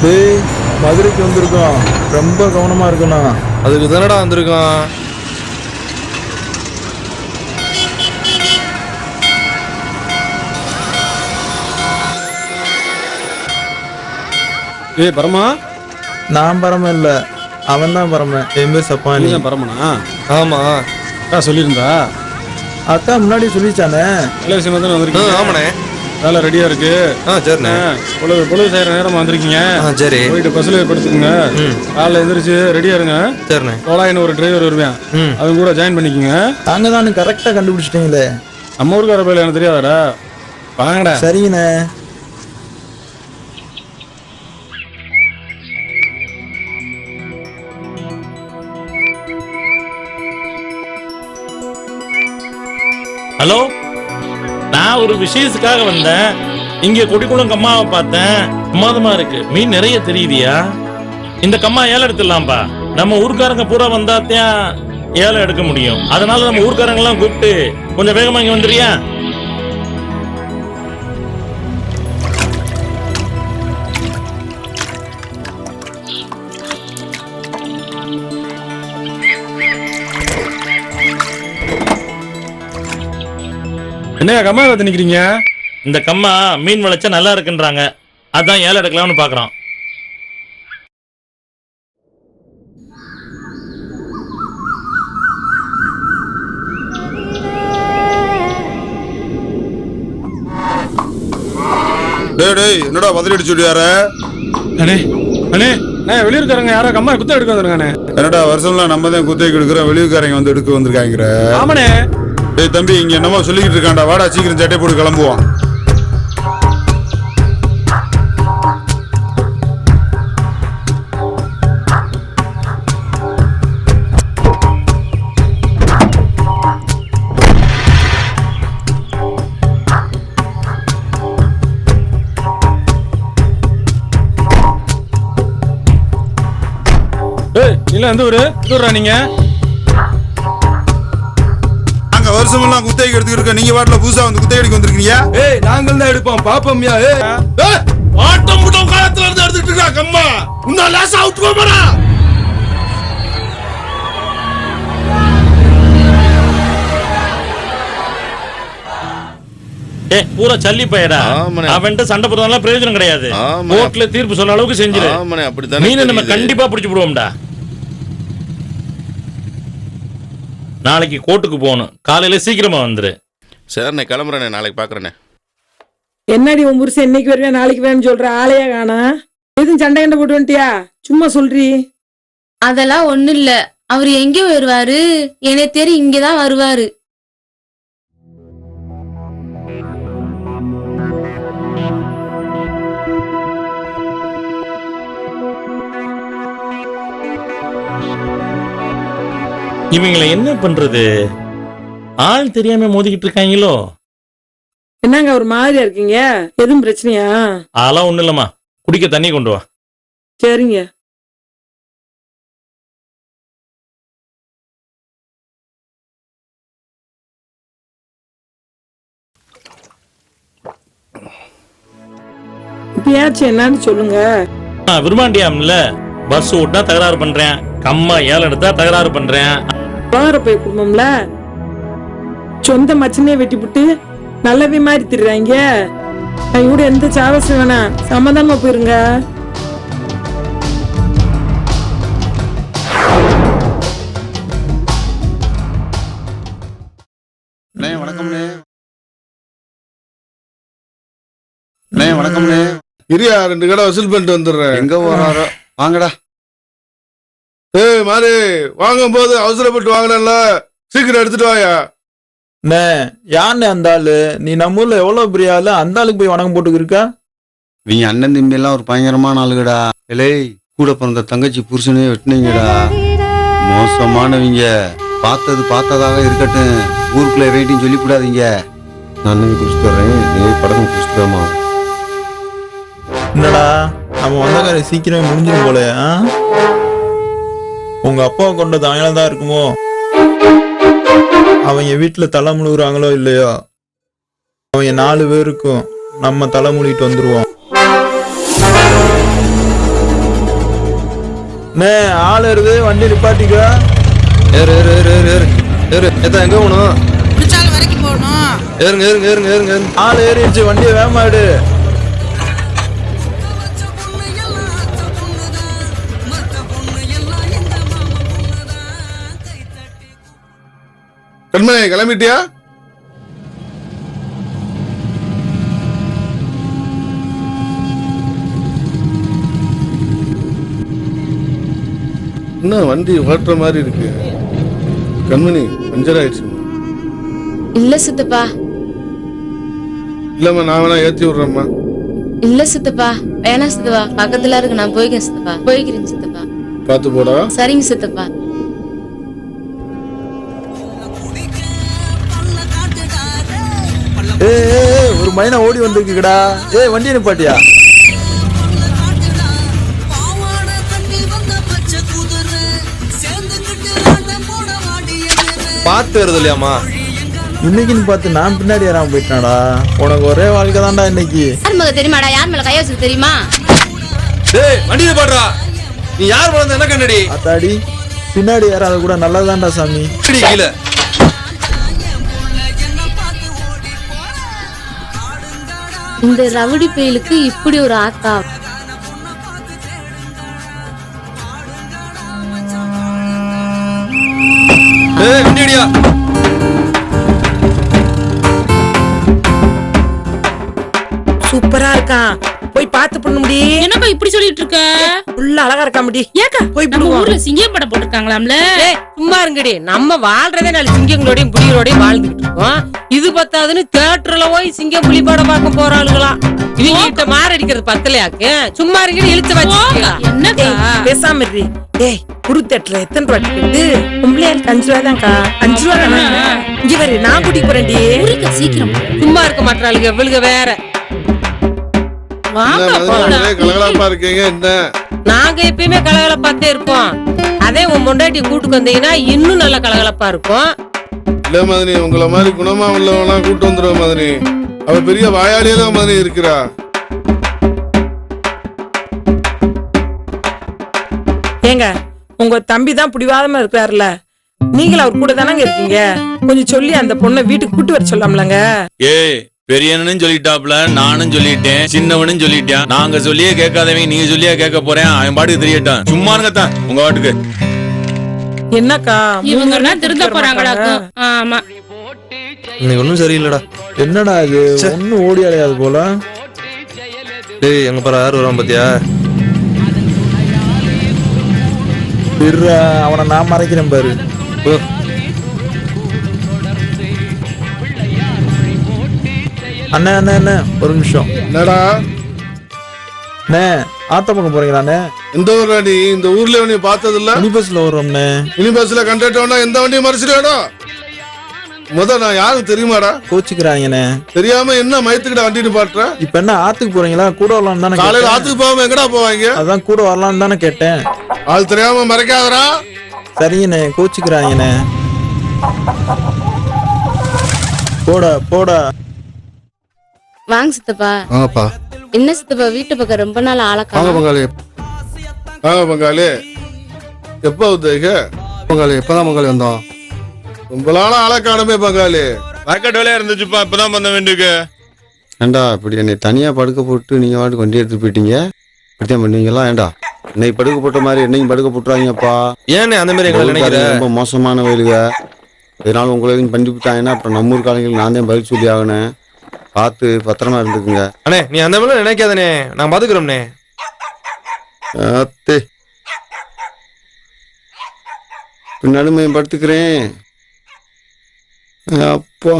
டேய், மதுரைக்கு வந்திருக்கோம், ரொம்ப கவனமா இருக்கணும். அதுக்கு தானடா வந்திருக்கான். ஏய் பரமா, நான் பரம இல்ல, அவன் தான் பரம. என் பேர் சப்பானி. பரமனா? ஆமா சொல்லியிருந்தா அக்கா முன்னாடி சொல்லிச்சானே. நல்ல விஷயம் தானே வந்திருக்கீங்க. ஆமாண்ணே. வேலை ரெடியா இருக்கு. சரிண்ணே. பொழுது செய்யற நேரமா வந்திருக்கீங்க. சரி, போயிட்டு பஸ்ல படுத்துக்குங்க. காலைல எந்திரிச்சு ரெடியா இருங்க. சரிண்ணே. கோலாயின்னு ஒரு டிரைவர் வருவேன், அவங்க கூட ஜாயின் பண்ணிக்கோங்க. அங்க தான் கரெக்டா கண்டுபிடிச்சிட்டீங்களே. நம்ம ஊருக்கார பையில எனக்கு தெரியாதடா. வாங்கடா. சரிங்கண்ணே. ஹலோ, நான் ஒரு விசேஷத்துக்காக வந்தேன். இங்க கொடிக்குளம் கம்மாவை பார்த்தேன், பிரமாதமா இருக்கு. மீன் நிறைய தெரியுதியா? இந்த கம்மா ஏலம் எடுத்துடலாம்பா. நம்ம ஊர்க்காரங்க பூரா வந்தாத்தான் ஏலம் எடுக்க முடியும். அதனால நம்ம ஊர்க்காரங்க எல்லாம் கூப்பிட்டு கொஞ்சம் வேகமா இங்க வந்துறியா? என்ன கம்மா பார்த்து நிக்கிறீங்க? இந்த கம்மா மீன் விளைச்சா நல்லா இருக்குன்றாங்க, அதான் ஏலம் எடுக்கலாம்னு பாக்குறோம். டேய் என்னடா பதிலடி சொல்லியார? அண்ணே அண்ணே அண்ணே, வெளியூர்காரங்க யாரோ கம்மா குத்த எடுக்க வந்திருக்கானே. என்னடா வருஷம்லாம் நம்ம தான் குத்தைக்கு எடுக்கிறோம், வெளியூர்காரங்க வந்து எடுக்க வந்திருக்காங்கிற? ஆமாண்ணே. டேய் தம்பி, இங்க என்னமோ சொல்லிக்கிட்டு இருக்காண்டா, வாடா சீக்கிரம் சட்டை போட்டு கிளம்புவோம். இல்ல எந்த ஊரு? ஊரா நீங்க? அங்க வருஷமெல்லாம் குத்தைக்கு எடுத்துக்கிட்டு இருக்க, நீங்க வாட்டில புதுசா வந்து குத்தை எடுக்க வந்திருக்கீங்க. ஏய் நாங்கள் தான் எடுப்போம், பாப்போம்யா. ஆட்டம் முட்டம் காலத்துல இருந்து எடுத்துட்டு இருக்கா கம்மா. உன்ன லாஸ் அவுட் போறா. பூரா சல்லி பையடா. அவன்கிட்ட சண்டை போடுறதுனால பிரயோஜனம் கிடையாது. கோர்ட்ல தீர்ப்பு சொல்ற அளவுக்கு செஞ்சிரு. மீனை நம்ம கண்டிப்பா பிடிச்சு போடுவோம்டா. நாளைக்கு கோர்ட்டுக்கு போகணும், காலையில சீக்கிரமா வந்துரு. சரிண்ணே, கிளம்புறேண்ணே, நாளைக்கு பாக்குறேண்ணே. என்னடி உன் புருஷன் இன்னைக்கு வருவேன் நாளைக்கு வேணும்னு சொல்ற, ஆளையா காணா? எதுவும் சண்டை கண்டை போட்டு வந்துட்டியா? சும்மா சொல்றி. அதெல்லாம் ஒண்ணு இல்ல, அவரு எங்க வருவாரு, என்னை தேடி இங்கதான் வருவாரு. இவங்களை என்ன பண்றது? ஆள் தெரியாம மோதிக்கிட்டு இருக்காங்களோ. என்னங்க ஒரு மாதிரியா இருக்கீங்க? எதுவும் பிரச்சனையா? அதெல்லாம் ஒண்ணு இல்லம்மா, குடிக்க தண்ணி கொண்டு வா. சரிங்க. இப்பயாச்சு என்னன்னு சொல்லுங்க. விரும்பாண்டியாம்ல, பஸ் ஓட்டினா தகராறு பண்றேன், கம்மா ஏலம் எடுத்தா தகராறு பண்றேன். போய் குடும்பம்ல சொந்த மச்சனே வெட்டி புட்டு நல்லவே மாதிரி திடுறாங்க. அவங்க கூட எந்த சாவசம் வேணாம், சமாதானமா போயிருங்க. வணக்கம்ண்ணே. வணக்கம்ண்ணே. இரியா, 2 கடை வசூல் பண்ணிட்டு வந்துடுறேன். எங்க போறாரோ, வாங்கடா. ஏய் மாறி, வாங்கும் போது அவசரப்பட்டு வாங்கினல, சீக்கிரம் எடுத்துட்டு வாயா. யாருன்னு அந்த ஆளு? நீ நம்ம ஊர்ல எவ்வளவு பெரிய ஆளு, அந்த ஆளுக்கு போய் வணக்கம் போட்டு இருக்கா? நீங்க அண்ணன் தம்பி எல்லாம் ஒரு பயங்கரமான ஆளுகடா. இலை கூட பிறந்த தங்கச்சி புருஷனே வெட்டினீங்கடா. மோசமானவங்க. பார்த்ததாக இருக்கட்டும், ஊருக்குள்ள வெயிட்டிங் சொல்லிவிடாதீங்க. நான் குடிச்சிட்டு வரேன், நீ படகம் குடிச்சிட்டாமா. என்னடா நம்ம வந்த காரியம் சீக்கிரமே முடிஞ்சிடும் போல. உங்க அப்பாவை கொண்டது அவனால தான் இருக்குமோ? அவங்க வீட்டுல தலை முழுகுறாங்களோ இல்லையோ, அவங்க 4 பேருக்கும் நம்ம தலை முழுகிட்டு வந்துருவோம். அண்ணே ஆள் ஏறுது, வண்டி நிப்பாட்டிக்க. ஏறு ஏறு ஏறு ஏறு ஏறு ஏறு எத்தா எங்க போகணும்? குடிச்சால் வரைக்கும் போகணும். ஏறுங்க ஏறுங்க ஏறுங்க ஏறுங்க ஏறுங்க. ஆள் ஏறிடுச்சு, வண்டியை வேமாடு. கண்மணி கிளம்பிட்டியா? என்ன வண்டி ஓட்டுற மாதிரி இருக்கு? கண்மணி பஞ்சர் ஆயிடுச்சு. இல்ல சித்தப்பா, இல்லம்மா நான் வேணா ஏத்தி விடுறேம்மா. இல்ல சித்தப்பா, வேணாம் சித்தப்பா, பக்கத்துல இருக்கு, நான் போய்க்கிறேன் சித்தப்பா, போய்க்கிறேன் சித்தப்பா. பார்த்து போடா. சரிங்க சித்தப்பா. ஒரு மைனா ஓடி வந்திருக்குடா. வண்டியை நிப்பாட்டியா? பார்த்து வருது இல்லையாமா? இன்னைக்குன்னு பார்த்து நான் பின்னாடி ஏறாம போயிட்டாடா. உனக்கு ஒரே வாழ்க்கை தான்டா இன்னைக்கு. யார் மக தெரியுமாடா? யார் மேல கைய வச்சு தெரியுமா? டேய் வண்டியை பாடுறா. நீ யார் வளர்ந்த என்ன கண்ணடி? அத்தாடி, பின்னாடி ஏறாத கூட நல்லதான்டா சாமி. கீழே இந்த ரவுடி பயலுக்கு இப்படி ஒரு ஆத்தா. வண்டி அடியா. சூப்பரா இருக்கான், போய் பார்த்து பண்ண முடியும். என்னப்பா இப்படி சொல்லிட்டு இருக்க? உள்ள அழகா இருக்கா முடி. ஏக்கா போய் நம்ம போடுவோம். ஊர்ல சிங்கம் படம் போட்டிருக்காங்களாம்ல. சும்மா இருங்கடி, நம்ம வாழ்றதே நாலு சிங்கங்களோடையும் புலிகளோடையும் வாழ்ந்துகிட்டு இருக்கோம். இது பத்தாதுன்னு தியேட்டர்ல போய் சிங்கம் புலி படம் பார்க்க போறாளுங்களாம். இவங்க கிட்ட மாரடிக்கிறது பத்தலையாக்கு. சும்மா இருங்கடி, இழுத்து வச்சுக்கீங்களா? என்னக்கா? பேசாம இரு. ஏய், குரு தேட்டர்ல எத்தனை ரூபா டிக்கெட்டு? பொம்பளையாருக்கு 5 ரூபா தான்க்கா. 5 ரூபா தானே? இங்க வரு, நான் கூட்டிட்டு போறேன்டி. சீக்கிரம் சும்மா இருக்க மாட்டாளுங்க இவளுங்க வேற. கலகலப்பா இருக்கீங்க என்ன? நாங்க எப்பயுமே கலகலப்பாத்தே இருப்போம். அதே உன் பொண்டாட்டி கூட்டுக்கு வந்தீங்கன்னா இன்னும் நல்ல கலகலப்பா இருக்கும். இல்ல மதனி, உங்களை மாதிரி குணமா உள்ளவெல்லாம் கூட்டு வந்துருவோம் மதனி. அவ பெரிய வாயாளியே தான் மதனி இருக்கிறா. ஏங்க, உங்க தம்பி தான் பிடிவாதமா இருக்காருல்ல, நீங்களும் அவர் கூட தானங்க இருக்கீங்க. கொஞ்சம் சொல்லி அந்த பொண்ணை வீட்டுக்கு கூட்டு வர சொல்லாம்லங்க. ஏய், பெரியவனும் சொல்லிட்டாப்ல, நானும் சொல்லிட்டேன், சின்னவனும் சொல்லிட்டேன். நாங்க சொல்லியே கேட்காதவங்க நீங்க சொல்லியே கேட்க போறேன். அவன் பாட்டுக்கு தெரியட்டும். சும்மா இருங்கத்தான் உங்க பாட்டுக்கு. என்னக்கா இவங்க திருந்த போறாங்களாக்கும். ஆமா, இன்னைக்கு ஒன்றும் சரியில்லடா. என்னடா இது, ஒன்னும் ஓடி அடையாது போல. டேய் எங்க பாரு யார் வரான் பாத்தியா? அவனை நான் மறைக்கிறேன் பாரு. அண்ணே அண்ணே அண்ணே, ஒரு நிமிஷம். என்னடா? அண்ணே, ஆத்த பக்கம் போறீங்களாண்ணே? எந்த ஊர்ல நீ? இந்த ஊர்ல நீ பார்த்தது இல்ல? மினி பஸ்ல வர்றோம்ண்ணே. மினி பஸ்ல கண்டக்டர்னா எந்த வண்டியும் மறைச்சிடுடா. நான் யாருக்கு தெரியுமாடா? கோச்சுக்கிறாங்கண்ணே. தெரியாம என்ன மயத்துக்கிட்ட வண்டிட்டு பாட்டுற? இப்ப என்ன ஆத்துக்கு போறீங்களா? கூட வரலான்னு தானே காலையில கேட்டேன். ஆத்துக்கு போகாம எங்கடா போவாங்க? அதான் கூட வரலான்னு தானே கேட்டேன். ஆள் தெரியாம மறைக்காதடா. சரிங்கண்ணே, கோச்சுக்கிறாங்கண்ணே. போடா போடா. வாங்க சித்தப்பா. வாங்கப்பா. என்ன சித்தப்பா, வீட்டு பக்கம் ரொம்ப நாள் ஆளக்கா. வாங்க பங்காளி. வாங்க பங்காளி. எப்ப வந்தீங்க? பங்காளி எப்பதான் பங்காளி வந்தோம்? ரொம்ப நாளா ஆளை காணமே பங்காளி. ராக்கெட் வேலையா இருந்துச்சுப்பா, இப்பதான் வந்த வேண்டியது. ஏண்டா இப்படி என்னை தனியா படுக்க போட்டு நீங்க வாட்டுக்கு வண்டி எடுத்து போயிட்டீங்க. இப்படித்தான் பண்ணுவீங்களா? ஏண்டா இன்னைக்கு படுக்க போட்ட மாதிரி என்னையும் படுக்க போட்டுறாங்கப்பா. ஏன்னு அந்த மாதிரி எங்களை நினைக்கிற? ரொம்ப மோசமான வயலுங்க. இதனால உங்களை எதுவும் பண்ணி விட்டாங்கன்னா அப்புறம் நம்ம ஊர் காலங்களுக்கு நான் தான் பதில் சொல்லி ஆகணும். பார்த்து பத்திரமா இருந்துக்குங்க. அண்ணே நீ அந்த மாதிரி நினைக்காதனே, நான் பாத்துக்கிறோம்னே. பின்னாலுமே படுத்துக்கிறேன். அப்பா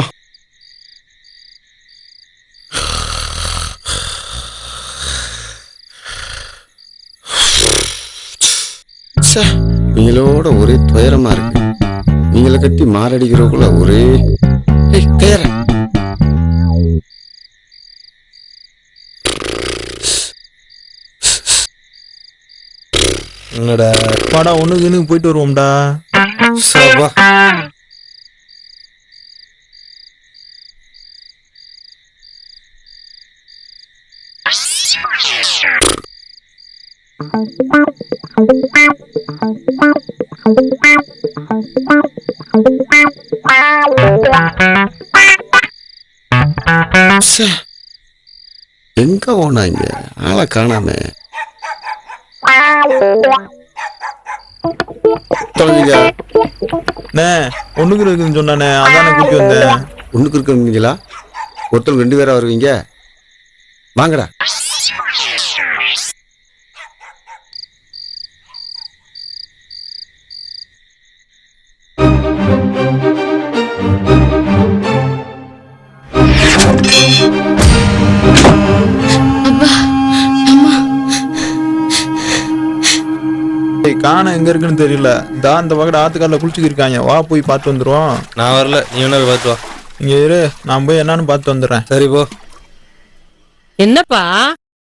நீங்களோட ஒரே துயரமா இருக்கு. நீங்களை கட்டி மாரடிக்கிறவக்குள்ள ஒரே கயற. என்னடா வாடா, ஒண்ணுக்கு போயிட்டு வருவோம்டா. சபா எங்க போனாங்க? ஆளை காணாமே. தொலைங்க. அண்ணே ஒண்ணுக்கு இருக்குன்னு சொன்னானே, அதானே கூட்டி வந்தேன். ஒண்ணுக்கு இருக்குங்களா? ஒருத்தர் 2 பேரா வருவீங்க? வாங்கடா. காண எங்க இருக்குன்னு தெரியல. இந்த பக்கத்து ஆத்துக்காரில் குளிச்சுக்கு இருக்காங்க. வா போய் பார்த்து வந்துருவோம். நான் வரல, நீ வேணா போய் பார்த்து வா. இங்க இரு, நான் போய் என்னன்னு பார்த்து வந்துடுறேன். சரி போ. என்னப்பா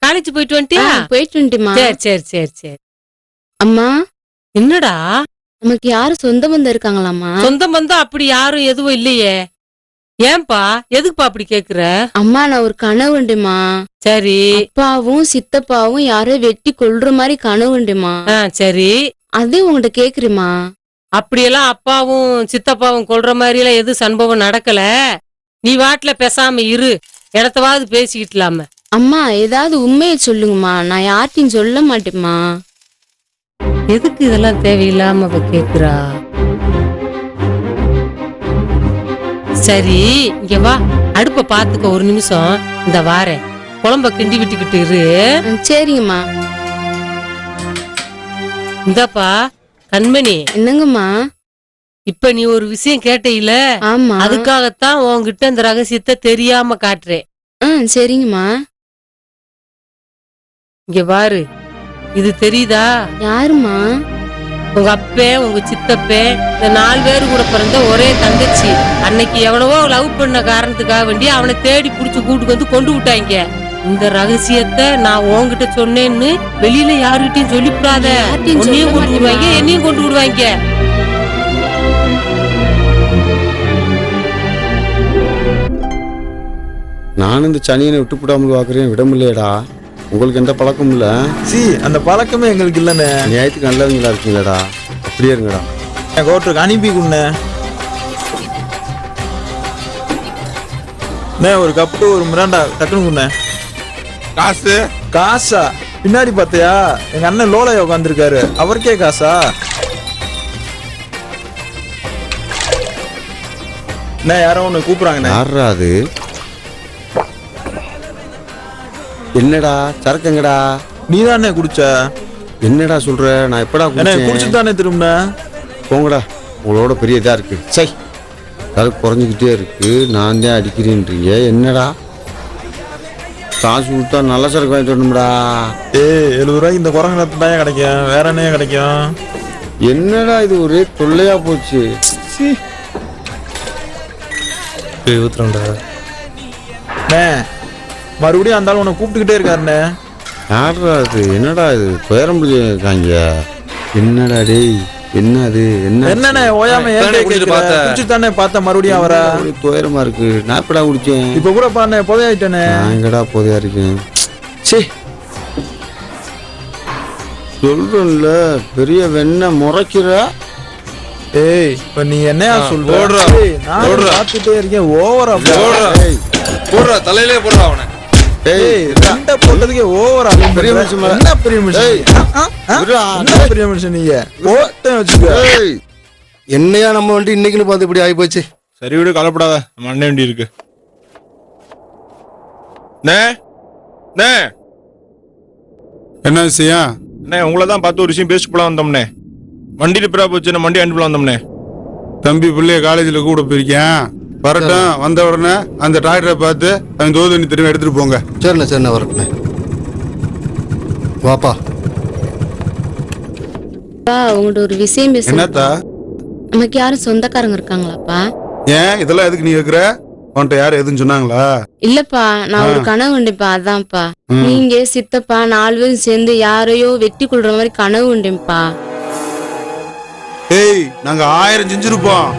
காலேஜ் போயிட்டு வந்துட்டியா? போயிட்டு வந்துட்டுமா. சரி சரி சரி சரி. அம்மா, என்னடா நமக்கு யாரும் சொந்த பந்தம் இருக்காங்களாம்மா? சொந்த பந்தம் அப்படி யாரும் எதுவும் இல்லையே. ஏன்பா எதுக்குப்பா அப்படி கேக்குற? அம்மா, நான் ஒரு கனவு உண்டுமா. சரி. அப்பாவும் சித்தப்பாவும் யாரோ வெட்டி கொல்ற மாதிரி கனவு உண்டுமா. சரி. அது உங்ககிட்ட கேக்குறேமா. அப்படியெல்லாம் அப்பாவும் சித்தப்பாவும் கொல்ற மாதிரி எல்லாம் எதுவும் சம்பவம் நடக்கல. நீ வாட்டுல பேசாம இரு, இடத்தவாது பேசிக்கிட்டலாம. அம்மா, ஏதாவது உண்மையை சொல்லுங்கம்மா. நான் யார்ட்டையும் சொல்ல மாட்டேம்மா. எதுக்கு இதெல்லாம் தேவையில்லாம அவ கேக்குறா? சரி, இங்க வா, அடுப்ப பாத்துக்க ஒரு நிமிஷம். இந்த வாரேன், குழம்ப கிண்டி விட்டுக்கிட்டு இரு. சரிங்கம்மா. இந்தாப்பா கண்மணி. என்னங்கம்மா? இப்ப நீ ஒரு விஷயம் கேட்டீல, ஆமா, அதுக்காகத்தான் உன்கிட்ட இந்த ரகசியத்தை தெரியாம காட்டுறேன். சரிங்கம்மா. இங்க பாரு, இது தெரியுதா? யாருமா? உங்க அப்பே, உங்க சித்தப்பே, இந்த 4 பேரு கூட பிறந்த ஒரே தங்கச்சி. அன்னைக்கு எவ்வளவோ லவ் பண்ண காரணத்துக்காக வேண்டி அவனை தேடி புடிச்சு கூட்டுக்கு வந்து கொண்டு விட்டாங்க. இந்த ரகசியத்தை நான் உன்கிட்ட சொன்னேன்னு வெளியில யாருகிட்டையும் சொல்லிவிடாத. உன்னையும் கொண்டு விடுவாங்க, என்னையும் கொண்டு விடுவாங்க. நானும் இந்த சனியனை விட்டு போடாமல் பார்க்குறேன். விட முடியலடா. உங்களுக்கு எந்த பழக்கமும் இல்லை. அந்த பழக்கமே எங்களுக்கு இல்லைண்ணே. நியாயத்துக்கு நல்லவங்களா இருக்கீங்களாடா. அப்படியே இருங்கடா. கோட்டுக்கு அனுப்பி குண்ணே. ஒரு கப்பு ஒரு மிராண்டா டக்குனு குண்ணே. காசு? காசா? பின்னாடி பார்த்தியா? எங்க அண்ணன் லோலையா உட்காந்துருக்காரு, அவருக்கே காசா? யாரோ ஒண்ணு கூப்பிடுறாங்க. யாரா அது? என்னடா சரக்குங்கடா? நீதானே குடிச்ச? என்னடா சொல்ற? நான் எப்படா குடிச்சு தானே திரும்பின? போங்கடா, உங்களோட பெரிய இதா இருக்கு. சரி, சரக்கு குறைஞ்சிக்கிட்டே இருக்கு, நான் தான் அடிக்கிறேன்றீங்க. என்னடா காசு கொடுத்தா நல்ல சரக்கு வாங்கிட்டு வரணும்டா. 70 ரூபாய்க்கு இந்த குரங்கு நேரத்து தான் கிடைக்கும், வேற என்ன கிடைக்கும்? என்னடா இது ஒரே தொல்லையா போச்சு. மறுபடியும் அந்த ஆள் உன்னை கூப்பிட்டுக்கிட்டே இருக்காருண்ணே. யாரா அது? என்னடா இது துயரம் இருக்காங்க? என்னடா டேய், என்ன அது? என்னண்ணே ஓயாம குடிச்சு தானே பார்த்த மறுபடியும் அவரை? துயரமா இருக்கு. நான் எப்படா குடிச்சேன்? இப்ப கூட பாருண்ணே, புதையாயிட்டேனே. நான் எங்கடா புதையா இருக்கேன்? சே, சொல்றேன்ல, பெரிய வெண்ண முறைக்கிற. இப்ப நீ என்னையா சொல்ற? பார்த்துட்டே இருக்கேன், ஓவரா போடுறா, தலையிலே போடுறா அவனை. போட்டதுக்கே ஓவரா. பெரிய மனுஷன், என்ன பெரிய மனுஷன்? பெரிய மனுஷன் நீங்க வச்சுக்க. என்னையா நம்ம வண்டி இன்னைக்குன்னு பார்த்து இப்படி ஆகி போச்சு. சரி விடு, கலப்படாத, நம்ம அண்ணன் வண்டி இருக்கு. என்ன விஷயம்? அண்ணே, உங்களை தான் பார்த்து ஒரு விஷயம் பேசிட்டு போலாம் வந்தோம்னே. வண்டி ரிப்பேரா போச்சு, நம்ம வண்டி அனுப்பலாம் வந்தோம்னே. தம்பி பிள்ளைய காலேஜில் கூட போயிருக்கேன், வரட்டும். வந்த உடனே அந்த டிராக்டரை பார்த்து அவன் தோது தண்ணி திரும்ப எடுத்துட்டு போங்க. சரிண்ணே, சரிண்ணே, வரட்டுண்ணே. வாப்பா. உங்கள்ட்ட ஒரு விஷயம் பேச. என்னத்தா? நமக்கு யாரும் சொந்தக்காரங்க இருக்காங்களாப்பா? ஏன் இதெல்லாம் எதுக்கு நீ கேக்குற? உன்கிட்ட யாரும் எதுன்னு சொன்னாங்களா? இல்லப்பா, நான் ஒரு கனவு உண்டுப்பா. அதான்ப்பா, நீங்க சித்தப்பா 4 பேரும் சேர்ந்து யாரையோ வெட்டி கொள்ற மாதிரி கனவு உண்டுப்பா. நாங்க 1000 செஞ்சிருப்போம்.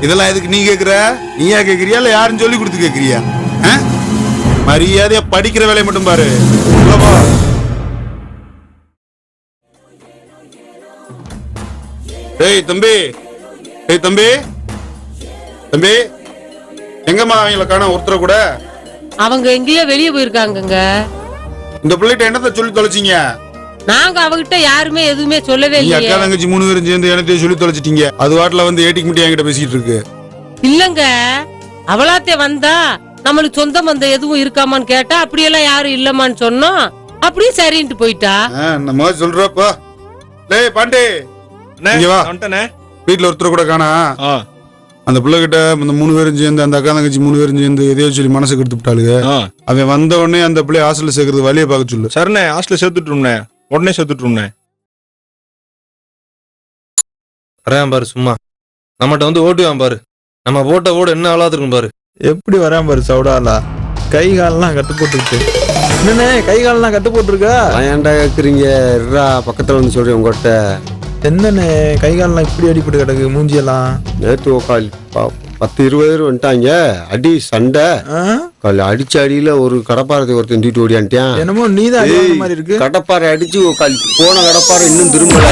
இதெல்லாம் எதுக்கு நீ கேக்குற? நீயா கேக்குறியா இல்ல யாரும் சொல்லி கொடுத்து கேக்குறியா? மரியாதையா படிக்கிற வேலையை மட்டும் பாரு. டேய் தம்பி, டேய் தம்பி, தம்பி, எங்கம்மா அவங்கள காணோம் ஒருத்தர கூட? அவங்க எங்கேயோ வெளியே போயிருக்காங்கங்க. இந்த பிள்ளைகிட்ட என்னத்த சொல்லி தொலைச்சிங்க? நாங்க அவகிட்ட யாருமே எதுவுமே சொல்லவே நீ அக்கா இல்லையே. தங்கச்சி 3 பேரும் சேர்ந்து என்னத்தையும் சொல்லி தொலைச்சிட்டீங்க. அது வாட்டில வந்து ஏட்டிக்கு முட்டி என்கிட்ட பேசிட்டு இருக்கு. இல்லங்க, அவளாத்தே வந்தா நம்மளுக்கு சொந்த பந்தம் எதுவும் இருக்காமான்னு கேட்டா அப்படியெல்லாம் யாரும் இல்லமான்னு சொன்னோம். அப்படியே சரின்ட்டு போயிட்டா. நம்ம சொல்றப்பா. டேய் பாண்டி, இங்க வா. வீட்டுல ஒருத்தர் கூட காணா. அந்த பிள்ளைகிட்ட இந்த 3 பேரும் சேர்ந்து, அந்த அக்கா தங்கச்சி 3 பேரும் சேர்ந்து எதையோ சொல்லி மனசு கெடுத்து விட்டாளுங்க. அவன் வந்த உடனே அந்த பிள்ளைய ஹாஸ்டல்ல சேர்க்கறது வழியை பார்க்க சொல்லு. சரிண்ணே, ஹாஸ்டல்ல சேர்த்துட்டுரும்ண்ணே, உடனே சேர்த்துட்டுரும்ண்ணே. வரையான் பாரு சும்மா, நம்மகிட்ட வந்து ஓட்டுவான் பாரு. நம்ம போட்ட ஓடு என்ன ஆளாது இருக்கும் பாரு. எப்படி வராம பாரு சவுடாலா, கை காலெல்லாம் கட்டு போட்டுருக்கு. என்னண்ணே கை காலெல்லாம் கட்டு போட்டுருக்கா? ஏன்டா கேக்குறீங்க? பக்கத்துல வந்து சொல்றேன் உங்ககிட்ட. என்னண்ணே கை காலெல்லாம் இப்படி அடிப்பட்டு கிடக்கு மூஞ்சியெல்லாம்? நேற்று உக்கால் 10-20 பேர் வந்துட்டாங்க. அடி சண்டை அடிச்ச அடியில ஒரு கடப்பாரத்தை ஒருத்தன் தூக்கிட்டு ஓடியான்ட்டான். என்னமோ நீதான் அடி மாதிரி இருக்கு. கடப்பாறை அடிச்சு போன கடப்பாறை இன்னும் திரும்பல.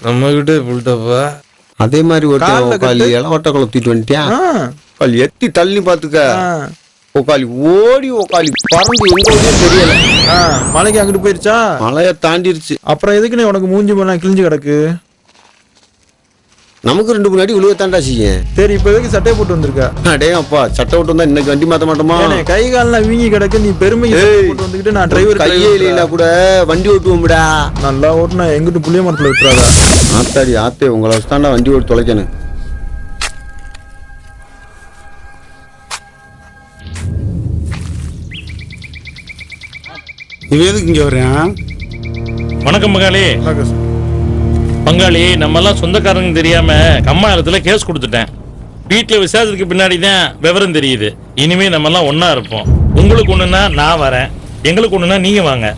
நம்ம கிட்ட புல்டப்பா அதே மாதிரி ஒருத்தன் இளவட்ட குளத்திட்டு வந்துட்டான். எத்தி தள்ளி பாத்துக்க. உக்காலி ஓடி உக்காலி பறந்து எங்க தெரியல. மலைக்கு அங்கிட்டு போயிருச்சா? மலைய தாண்டிருச்சு. அப்புறம் எதுக்குன்னு உனக்கு மூஞ்சி போனா கிழிஞ்சு கிடக்கு? நமக்கு 2 முன்னாடி விழுவ தாண்டா செய்ய. சரி, இப்ப எதுக்கு சட்டையை போட்டு வந்திருக்க? அடே அப்பா, சட்டை போட்டு வந்தா இன்னைக்கு வண்டி மாத்த மாட்டோமா? கை காலெல்லாம் வீங்கி கிடக்கு, நீ பெருமை போட்டு வந்துக்கிட்டு நான் டிரைவர் கையே இல்லைன்னா கூட வண்டி ஓட்டுவோம்டா. நல்லா ஓட்டுனா எங்கிட்டு புளிய மரத்துல விட்டுறாதா? ஆத்தாடி ஆத்தே, உங்களை வச்சுதாண்டா வண்டி ஓட்டு தொலைக்கணும். இவன் எதுக்கு இங்க வர்றேன்? வணக்கம் பங்காளி. பங்காளி, நம்ம எல்லாம் சொந்தக்காரங்க தெரியாம கம்மாயிரத்துல கேஸ் கொடுத்துட்டேன். வீட்டுல விசாரிச்சதுக்கு பின்னாடி தான் விவரம் தெரியுது. இனிமே நம்ம எல்லாம் ஒன்னா இருப்போம். உங்களுக்கு ஒண்ணுன்னா நான் வரேன், எங்களுக்கு ஒண்ணுன்னா நீங்க வாங்க.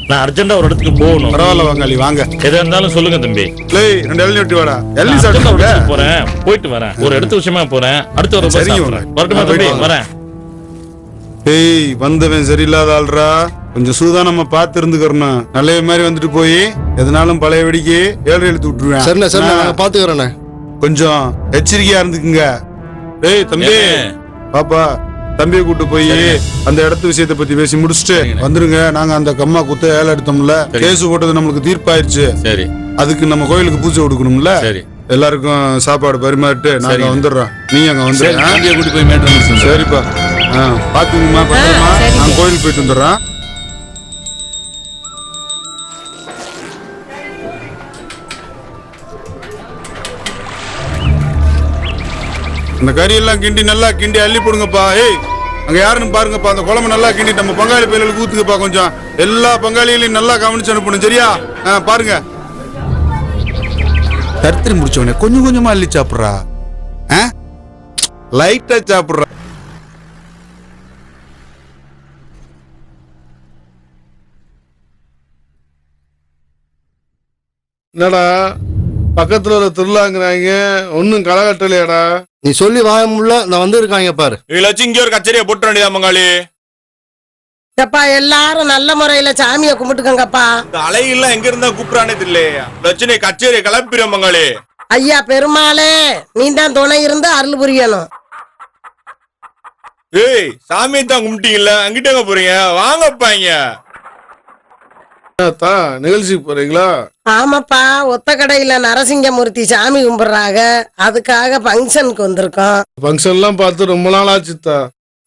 நான் அர்ஜென்டா ஒரு இடத்துக்கு போகணும். பரவாயில்ல பங்காளி, வாங்க. எதா இருந்தாலும் சொல்லுங்க தம்பி. 2 இளநீ வெட்டி வாடா. போறேன், போயிட்டு வரேன். ஒரு இடத்து விஷயமா போறேன். அடுத்த ஒரு வரட்டுமா தம்பி? வரேன். ஏய், வந்தவன் சரியில்லாத ஆள்ரா. கொஞ்சம் சூதானமா பார்த்து இருந்துக்கிறணும். நல்ல மாதிரி வந்துட்டு போய் எதனாலும் பழைய வெடிக்கு 7 எழுத்து விட்டுருவேன். சரிண்ணே, சரிண்ணே, நான் பாத்துக்கிறேண்ணே. கொஞ்சம் எச்சரிக்கையா இருந்துக்குங்க. ஏய் தம்பி, பாப்பா தம்பியை கூட்டு போய் அந்த இடத்து விஷயத்தை பத்தி பேசி முடிச்சுட்டு வந்துருங்க. நாங்க அந்த கம்மா குத்த 7 எடுத்தோம்ல, கேஸ் போட்டது நம்மளுக்கு தீர்ப்பாயிருச்சு. சரி, அதுக்கு நம்ம கோயிலுக்கு பூஜை கொடுக்கணும்ல. சரி, எல்லாருக்கும் சாப்பாடு பரிமாறிட்டு நாங்க வந்துடுறோம். நீங்க அங்க வந்துடுங்க. கூட்டு போய் மேட்டர். சரிப்பா, பாத்துங்கம்மா, பத்திரமா. நான் கோயிலுக்கு போயிட்டு வந்துடுறேன். அந்த கறியெல்லாம் கிண்டி நல்லா கிண்டி அள்ளி போடுங்கப்பா. ஏய், அங்க யாருன்னு பாருங்கப்பா. அந்த குழம்பு நல்லா கிண்டி நம்ம பங்காளி பயிலுக்கு ஊத்துங்கப்பா. கொஞ்சம் எல்லா பங்காளிகளையும் நல்லா கவனிச்சு அனுப்பணும், சரியா? பாருங்க. கருத்திரி முடிச்சவனே கொஞ்சம் கொஞ்சமா அள்ளி சாப்பிடுறா. லைட்டா சாப்பிடுறா. என்னடா பக்கத்துல ஒரு திருவிழாங்கிறாங்க, ஒன்னும் களை கட்டலையாடா? நீ சொல்லி வாய முல்ல, நான் வந்து இருக்காங்க பாரு. இல்லாச்சும் இங்க ஒரு கச்சேரியை போட்டு வேண்டியதா பங்காளி. அப்பா எல்லாரும் நல்ல முறையில சாமியை கும்பிட்டுக்கங்கப்பா. அலையெல்லாம் எங்க இருந்தா கூப்பிடானே தெரியல. பிரச்சனை கச்சேரியை கிளப்பிடும் பங்காளி. ஐயா பெருமாளே, நீ தான் துணை இருந்து அருள் புரியணும். ஏய், சாமியை தான் கும்பிட்டீங்கல்ல, அங்கிட்ட போறீங்க, வாங்கப்பாங்க. நிகழ்ச்சிக்கு போறீங்களா? ஆமாப்பா, ஒத்த கடையில நரசிங்கமூர்த்தி சாமி கும்பிடுறாங்க, அதுக்காக பங்கனுக்கு வந்திருக்கோம். பங்கன் எல்லாம் பார்த்து ரொம்ப நாள் ஆச்சுத்தா.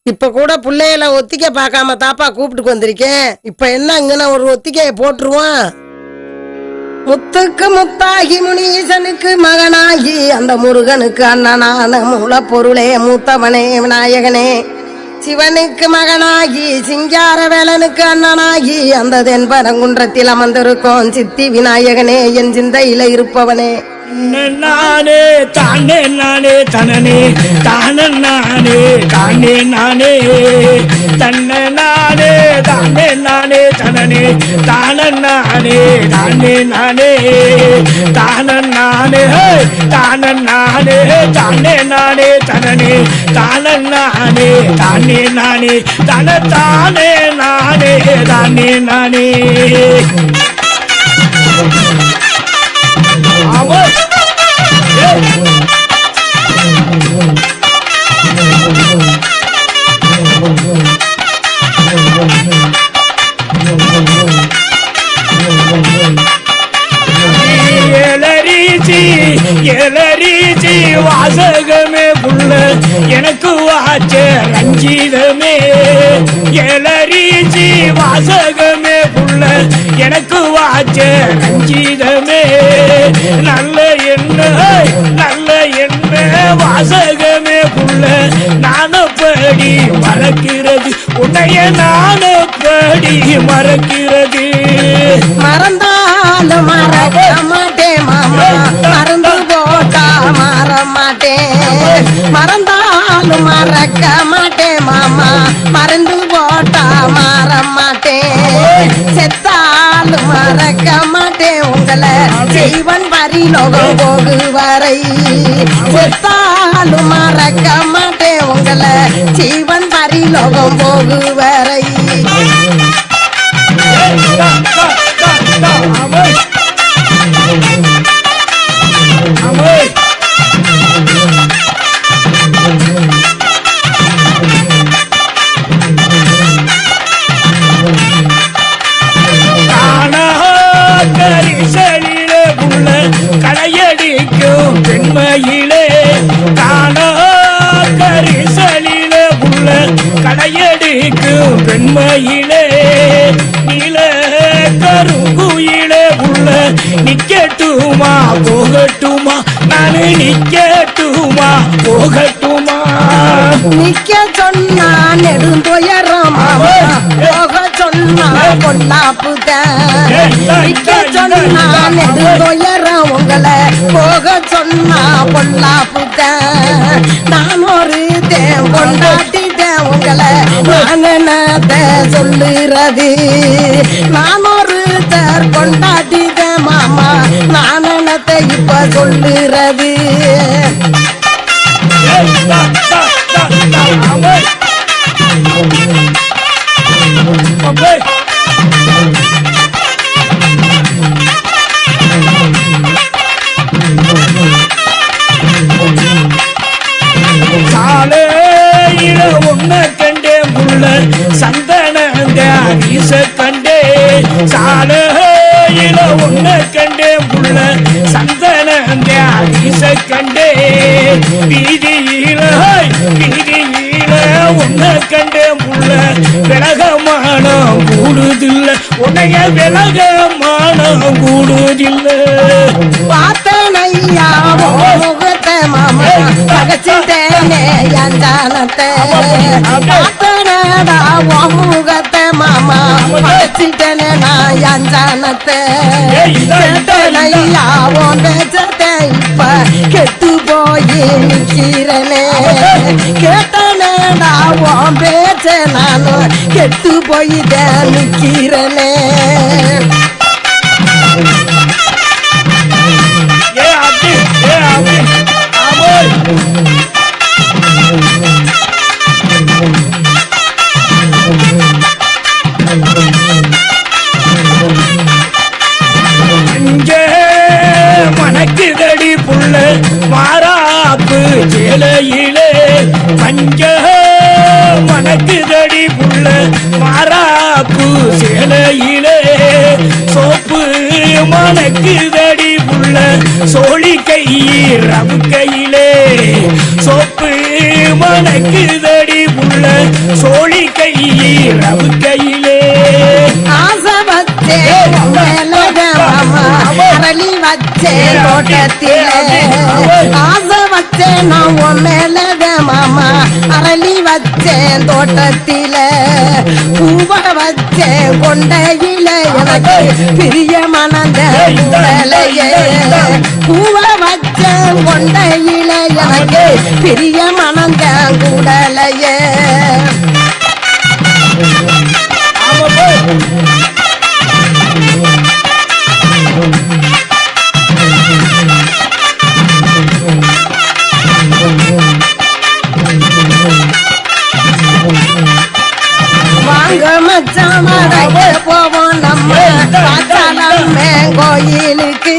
இப்ப கூட பிள்ளைகளை ஒத்திக்க பார்க்காம தாப்பா கூப்பிட்டுக்கு வந்திருக்கேன். இப்ப என்ன இங்கன ஒரு ஒத்திக்கைய போட்டுருவோம். முத்துக்கு முத்தாகி முனீசனுக்கு மகனாகி அந்த முருகனுக்கு அண்ணனான மூல பொருளே மூத்தவனே விநாயகனே, சிவனுக்கு மகனாகி சிங்கார வேலனுக்கு அண்ணனாகி அந்த தென்பரங்குன்றத்தில் அமர்ந்திருக்கோம் சித்தி விநாயகனே, என் சிந்தையில இருப்பவனே. நானே தானே நானே தனனே தானே நானே தானே நானே தன்னை நானே தானே நானே தனனே தானே நானே தானே நானே தானே நானே தானே நானே தானே நானே தனனே தானே நானே தானே நானே தன தானே நானே தானே நானே. எலரீச்சி வாசகமே புள்ள எனக்கு வாச்ச ரஞ்சிதமே எலரீச்சி வாசகமே புள்ள எனக்கு வாச்ச ரஞ்சிதமே நல்ல என்ன வாசகமே புள்ள நானப்படி மறக்கிறது உன்னைய நானப்படி மறக்கிறது மறந்தாலும் மறக்க மாட்டேன் மாமா மறந்து போட்டா மாற மாட்டேன் மறந்தாலும் மறக்க மாட்டேன் மாமா மறந்து போட்டா மாற மாட்டேன் செத்தாலும் மறக்க மாட்டேன் உங்களை ஜீவன் பரிலோகம் போகு வரை செத்தாலும் மறக்க மாட்டேன் உங்களை ஜீவன் பரிலோகம் போகு வரை கரிசலிலே புள்ள களையடிக்கும் பெண்மையிலே காணா கரிசலிலே புள்ள களையடிக்கும் பெண்மையிலே நில கருங்குயிலே புள்ள நிக்கட்டுமா போகட்டுமா நானு நிக்கட்டுமா போகட்டுமா நிக்க சொன்னா நெடுந்துயரம் போக சொன்னா பொல்லாப்புதான் நிக்க சொன்னா நெடுந்துயரம் உங்களை போக சொன்னா பொல்லாப்புதான் நான் ஒரு தேன் கொண்டாட்டிட்டேன் உங்களை நான் என்னத்த சொல்லுறது நான் ஒரு தேர் கொண்டாட்டிட்டேன் மாமா நான் என்னத்த இப்ப சொல்லுறது சாலையில உன்னை கண்டே புள்ள சந்தனங்க வீச கண்டே சாலையில உன்னை கண்டே புள்ள சந்தனங்க வீச கண்டே வீதியில உன்னை கண்டே புள்ள விலகமானம் கூடுதில்ல உன்னைய விலகமானம் கூடுதில்ல பார்த்தனையா முகத்தை மாமா பகச்சிட்டேனே அஞ்சானத்தை பார்த்தனடா முகத்தை மாமா பகச்சிட்டேனே நான் அஞ்சானத்தை கேட்டனையா உன் பேச்சத்தை இப்ப கெட்டு போய் நிக்கிறனே கேட்டனடா உன் பேச்ச நானும் கெட்டு போய் நிக்கிறனே மணக்குதடி புள்ள மாறாப்பு சேலையிலே மஞ்ச மணக்குதடி புள்ள மாறாப்பு சேலையிலே சோப்பு மணக்குதடி புள்ள சோழி கையிரம் கையிலே சோப்பு மணக்குதடி புள்ள சோழி கையிரம் கையிலே ஆசை வச்சே அரளி வச்சே தோட்டத்திலே ஆசை வச்சே நான் உன் மேலத மாமா அரளி வச்சேன் தோட்டத்தில பூவ வச்சேன் கொண்டையில எனக்கு பிரிய மனந்த கூடலையே பூவ வச்சேன் கொண்டையில எனக்கு பிரிய மனந்த கூடலையே வாங்க மச்சான் வரைக்க போவோம் நம்ம பாச்சாலம்மே கோயிலுக்கு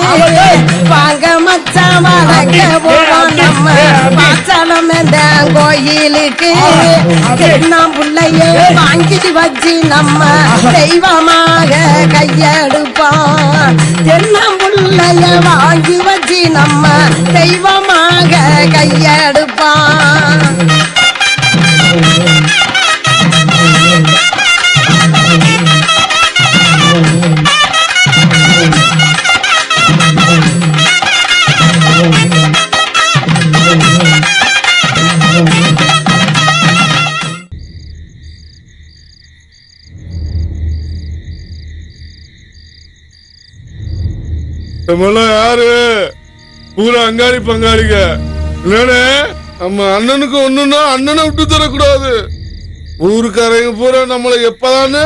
வாங்க மச்சான் வரைக்க போவோம் நம்ம பாச்சாலம்மே கோயிலுக்கு தென்னாம் பிள்ளைய வாங்கி வச்சு நம்ம தெய்வமாக கையெடுப்போம் தென்னாம் புள்ள பிள்ளைய வாங்கி வச்சு நம்ம தெய்வமாக கையெடுப்பான். நம்மளாம் யாரு? பூரா அங்காளி பங்காளிங்க. இல்லைன்னு நம்ம அண்ணனுக்கு ஒண்ணுன்னா அண்ணனை விட்டு தரக்கூடாது. ஊருக்காரங்க பூரா நம்மளை எப்பதானு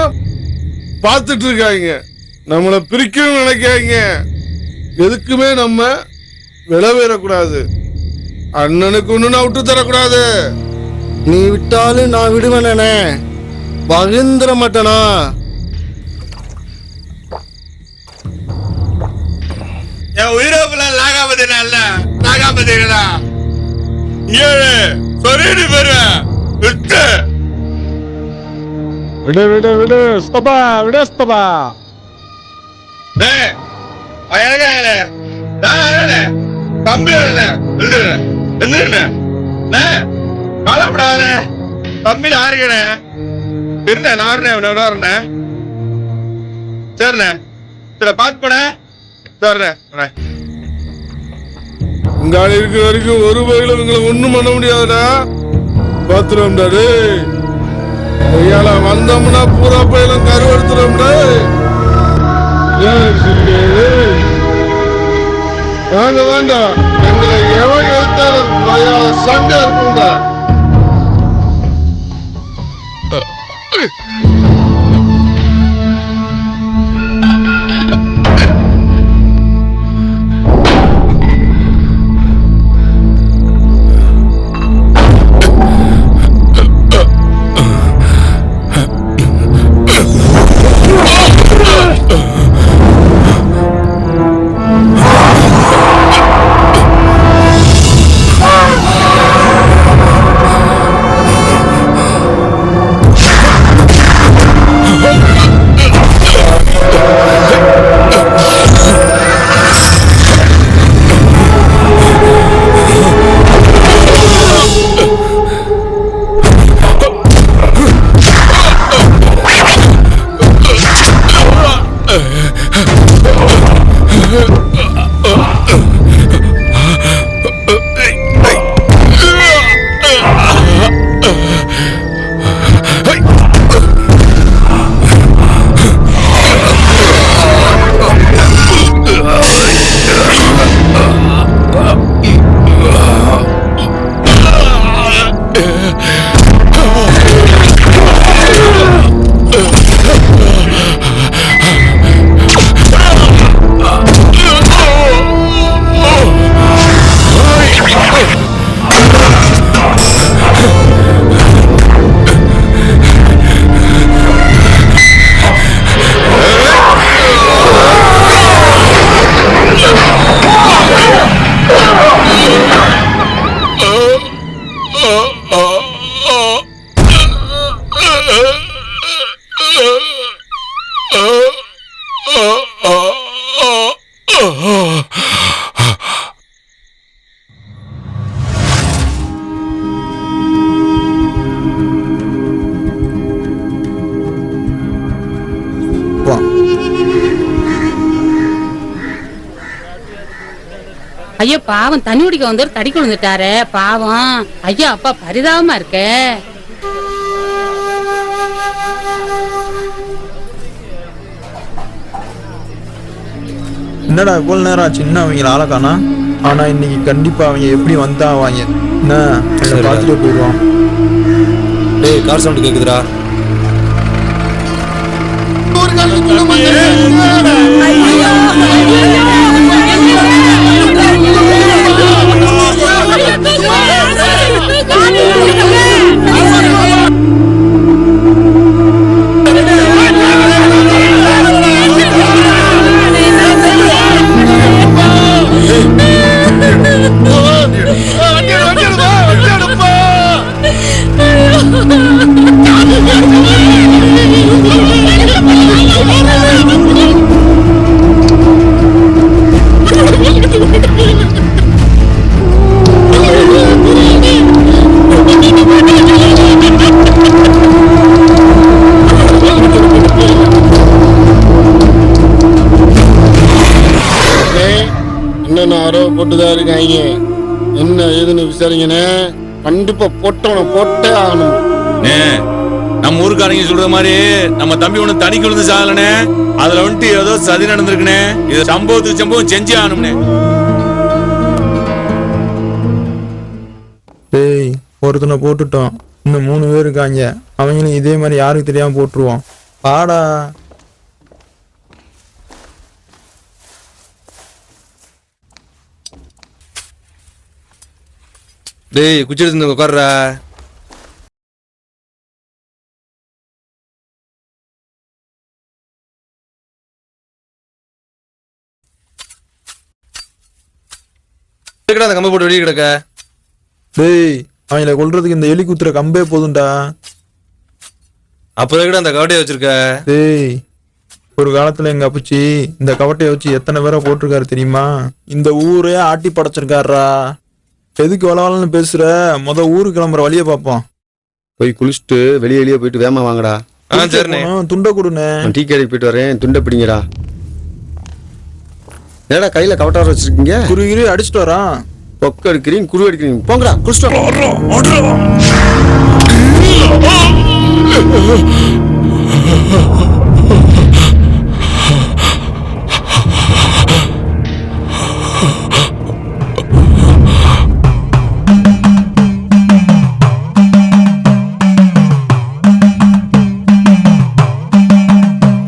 பார்த்துட்டு இருக்காங்க. நம்மளை பிரிக்கணும்னு நினைக்காங்க. எதுக்குமே நம்ம விளைவேறக்கூடாது. அண்ணனுக்கு ஒண்ணுன்னா விட்டு தரக்கூடாது. நீ விட்டாலும் நான் விடுவேனே, பகிர்ந்துட மாட்டேனா? என் உயிரோப்புல நாகாமதிடா ஏழு சொல்லிட்டு போயிருவேன். விட்டு விடு விடு விடு ஸ்தபா விடு ஸ்தபா. தம்பி காலப்படாத தம்பி ஆறுகிறே இருந்தேன். நான் சரிண்ணே சில பார்த்து போன சரிண்ணே. உங்கால இருக்கிற வரைக்கும் ஒரு வகையில உங்களை ஒண்ணும் பண்ண முடியாதுடா. பாத்துறோம்டா டேய். ஐயால வந்தோம்னா பூரா பயிலும் கருவெடுத்துறோம்டா. வாங்க வேண்டாம். எங்களை எவன் எடுத்தாலும் சண்டை இருக்கும்டா. ஐயோ பாவம், தண்ணி குடிக்க வந்து தடி கொழுந்துட்டாரு பாவம். ஐயா அப்பா பரிதாபமா இருக்க. என்னடா இவ்வளவு நேரம் ஆச்சு, இன்னும் அவங்க ஆளை காணா. ஆனா இன்னைக்கு கண்டிப்பா அவங்க எப்படி வந்தாவாங்க. என்ன பார்த்துட்டு போயிடுவான். டேய் கார் சவுண்ட் கேக்குதுடா. Oh, யாரோ போட்டுதான் இருக்காங்க. என்ன ஏதுன்னு விசாரிங்கண்ணே. கண்டிப்பா போட்டே ஆகணும். நம்ம ஊருக்காரங்க சொல்ற மாதிரி நம்ம தம்பி ஒண்ணு தனிக்கு விழுந்து சாகலனே. அதுல வந்துட்டு ஏதோ சதி நடந்திருக்குனே. இது சம்பவத்துக்கு சம்பவம் செஞ்சே ஆகணும்னே. டேய் ஒருத்தனை போட்டுட்டோம், இன்னும் 3 பேர் இருக்காங்க. அவங்களும் இதே மாதிரி யாருக்கு தெரியாம போட்டுருவோம். பாடா. டேய் குச்சி எடுத்து உட்கார்றா. அந்த கம்பை போட்டு வெளியே கிடக்க. டேய் அவங்கள கொல்றதுக்கு இந்த எலி குத்துற கம்பே போதும்டா. அப்புறம் அந்த கவட்டையை வச்சிருக்க. டேய் ஒரு காலத்துல எங்க அப்பச்சி இந்த கவட்டையை வச்சு எத்தனை பேரை போட்டிருக்காரு தெரியுமா? இந்த ஊரே ஆட்டி படைச்சிருக்காருடா. எதுக்கு வளவலன்னு பேசுற? ஊருக்கு கிளம்புற வழியை பார்ப்போம். போய் குளிச்சுட்டு வெளியே போயிட்டு வேமா வாங்கடா. துண்டை கொடுண்ணே. டீ கடைக்கு போயிட்டு வரேன், துண்டை பிடிங்கடா. ஏடா கையில கவட்டார வச்சிருக்கீங்க? குருகிரி அடிச்சுட்டு வரான். பொக்க எடுக்கிறீங்க, குரு எடுக்கிறீங்க. போங்கடா குளிச்சுட்டு.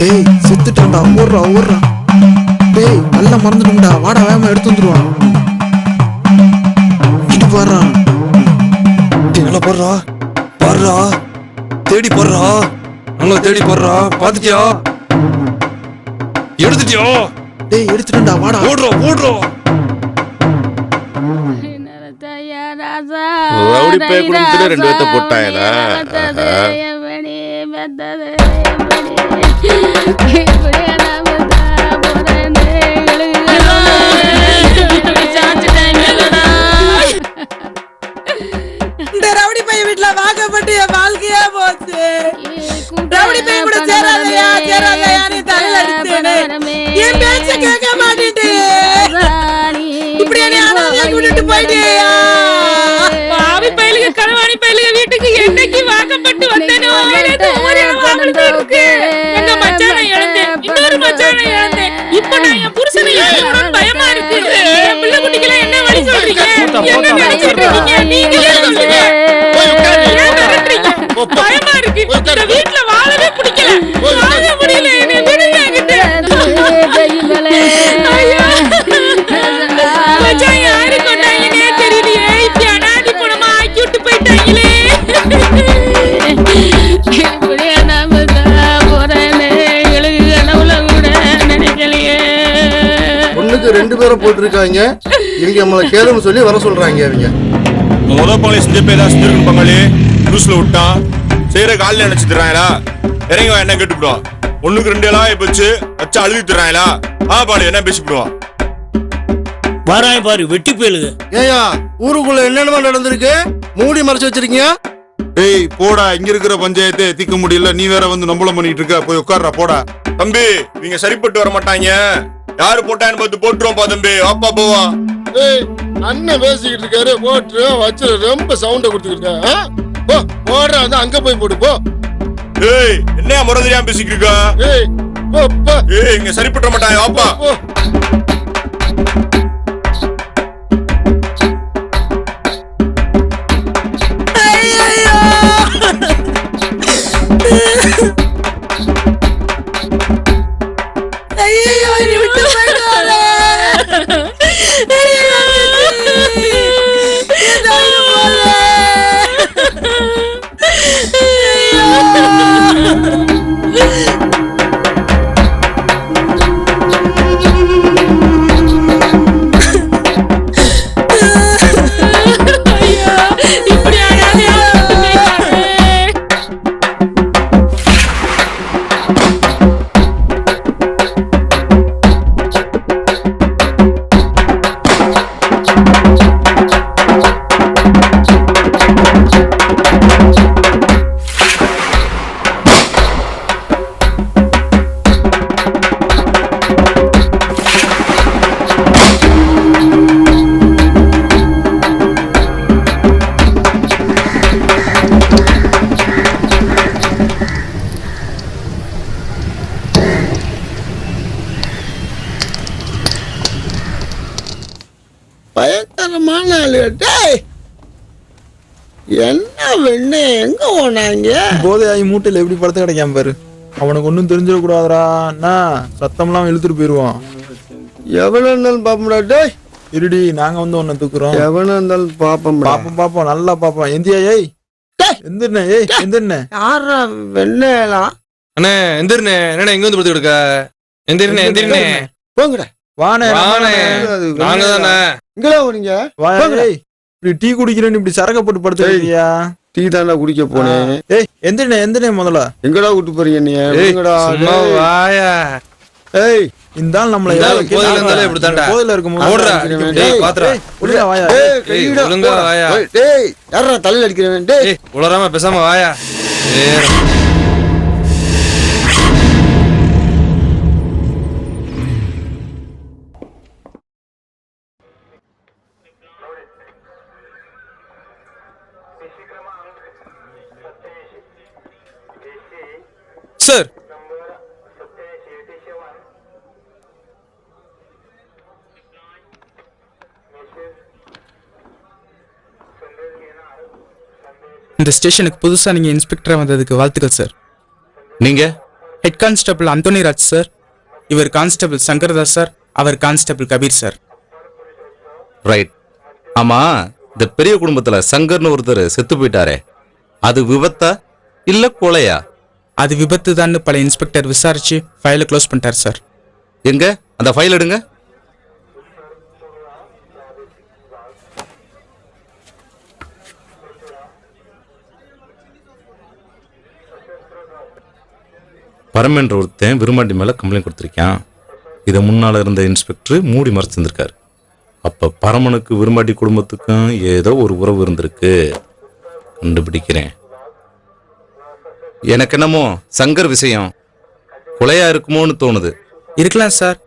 டேய் செத்துட்டான்டா. ஓடுறா. டேய் நல்லா மறந்துட்டோம்டா. வாடா வேகமா எடுத்து வந்துருவான். இது பாடுறா. நல்லா பாடுறா. தேடி போடுறா. நல்லா தேடி போடுறா. பாத்துட்டியா? எடுத்துட்டியா? டேய் எடுத்துட்டா. வாடா. ஓடுறா. ரவுடி பேய் குடும்பத்துல 2 பேத்த போட்டாயலா. இந்த ரவுடி பையன் வீட்டுல வாக்கப்பட்டு என் வாழ்க்கையா போச்சு. ரவுடி பையன் கூட சேராதையா நீ தலையில அடிச்சேன்னு என் பேச்ச கேட்க மாட்டேன்ட்டு இப்படி என்ன அனாதையா விட்டுட்டு போயிட்டியா? பாவி பயலுக கனவாணி பயலுக வீட்டுக்கு என்னைக்கு வாக்கப்பட்டு வந்தேனோ ஒரே ஆவல்தான் இருக்கு. எங்க மச்சானை இழந்தேன், இன்னொரு மச்சானை இழந்தேன். இப்ப நான் என் புருஷனை இழந்தேன். பயமா இருக்கு. என் பிள்ளை குட்டிக்கெல்லாம் என்ன வழி சொல்றீங்க? என்ன நினைச்சிட்டு இருக்கீங்க? நீங்களே சொல்லுங்க. ஏன் மிரட்டுறீங்க? பயமா இருக்கு. இந்த வீட்டுல வாழவே பிடிக்கல. வாழ முடியல. என்னை விடுங்க என்கிட்ட. ஐயோ மச்சான் யாரு கொண்டாங்கன்னே தெரியலையே. இப்படி அனாதி பணமா ஆக்கி விட்டு போயிட்டாங்களே. இப்படியே நாம போறேன்னு எங்களுக்கு கனவுல கூட நினைக்கலையே. ஒண்ணுக்கு 2 பேரை போட்டிருக்காங்க. இவங்க நம்மளை கேளுன்னு சொல்லி வர சொல்றாங்க. அவங்க பங்காளி செஞ்ச பேர் தான் செஞ்சிருக்கணும். பங்காளி நியூஸ்ல விட்டான் செய்யற காலில் நினைச்சுறாங்களா? இறங்கி என்ன கேட்டுக்கிடுவான். 1க்கு 2 எல்லாம் போச்சு வச்சு அழுதுறாங்களா? பாடு என்ன பேசிக்கிடுவான். வராய் பாரு வெட்டி போயிலுது. ஏயா ஊருக்குள்ள என்னென்ன நடந்திருக்கு? மூடி மறைச்சு வச்சிருக்கீங்க. டேய் போடா. இங்க இருக்கிற பஞ்சாயத்தை தீக்க முடியல. நீ வேற வந்து நம்பளம் பண்ணிட்டு இருக்க. போய் உட்கார்றா. போடா தம்பி. நீங்க சரிப்பட்டு வர மாட்டாங்க. யாரு போட்டான்னு பார்த்து போட்டுருவோம். தம்பி அப்பா போவா. ஏய் அண்ணன் பேசிக்கிட்டு இருக்காரு. போட்டு வச்சு ரொம்ப சவுண்ட கொடுத்துக்கிட்டு போடுற. அங்க போய் போடு போ. ஏய் என்ன முறை தெரியாம பேசிக்கிட்டு இருக்கா? ஏய் இங்க சரிப்பட்டு மாட்டாங்க. அப்பா பயங்கரமான ஆளு. டேய் என்ன வெண்ணே எங்க போனாங்க? போதையாகி மூட்டையில எப்படி படுத்து கிடைக்காம பாரு. அவனுக்கு ஒன்றும் தெரிஞ்சிடக்கூடாதுரா. என்ன சத்தம்லாம் இழுத்துட்டு போயிடுவான். எவ்வளவு இருந்தாலும் பாப்போம்டா. டேய் இருடி, நாங்க வந்து உன்னை தூக்குறோம். எவ்வளவு இருந்தாலும் பாப்போம் பாப்போம் நல்லா பாப்போம். எந்தியா ஏய் எந்திரண்ணே, ஏய் எந்திரண்ணே. யாரா வெண்ணேலாம்? அண்ணே எந்திரண்ணே, என்னண்ணே இங்க வந்து படுத்து கிடக்க? எந்திரண்ணே போங்கடா. வாணே நாங்க தானே. இங்கடா வரீங்க? இப்படி டீ குடிக்கிறேன்னு இப்படி சரக்க போட்டு படுத்துறியா? டீ தாண்டா குடிக்க போனேன். ஏய் எந்திரண்ணே முதல்ல. எங்கடா கூட்டு போறீங்க நீ? சும்மா வாயா. ஏய் இந்த ஆள் நம்மள கோயில்ல இருந்தாலே இப்படி தான்டா. கோயில்ல இருக்கும்போது ஓடுறா. டேய் பாத்துடா. ஒழுங்கா வாயா. ஒழுங்கா வாயா. டேய் யாரா தலையில அடிக்கிறவன்? டேய் உளராம பேசாம வாயா. சார் இந்த ஸ்டேஷனுக்கு புதுசா நீங்க இன்ஸ்பெக்டரா வந்ததுக்கு வாழ்த்துக்கள் சார். நீங்க head constable Anthony Raj sir. இவர் கான்ஸ்டபிள் சங்கர்தாஸ் சார். அவர் கான்ஸ்டபிள் கபீர் சார். ரைட். ஆமா, இந்த பெரிய குடும்பத்துல சங்கர்னு ஒருத்தர் செத்து போயிட்டாரே, அது விபத்தா இல்ல கொலையா? அது விபத்து தான் பல இன்ஸ்பெக்டர் விசாரிச்சு ஃபைலை க்ளோஸ் பண்ணிட்டார் சார். எங்க அந்த ஃபைல் எடுங்க. பரமேன்ற ஒருத்தன் விரும்மாண்டி மேல கம்ப்ளைண்ட் கொடுத்திருக்கான். இதை முன்னால இருந்த இன்ஸ்பெக்டர் மூடி மறைச்சிருந்திருக்காரு. அப்ப பரமனுக்கு விரும்மாண்டி குடும்பத்துக்கும் ஏதோ ஒரு உறவு இருந்திருக்கு. கண்டுபிடிக்கிறேன். எனக்கு என்னமோ சங்கர் விஷயம் கொலையா இருக்குமோன்னு தோணுது. இருக்கலாம் சார்.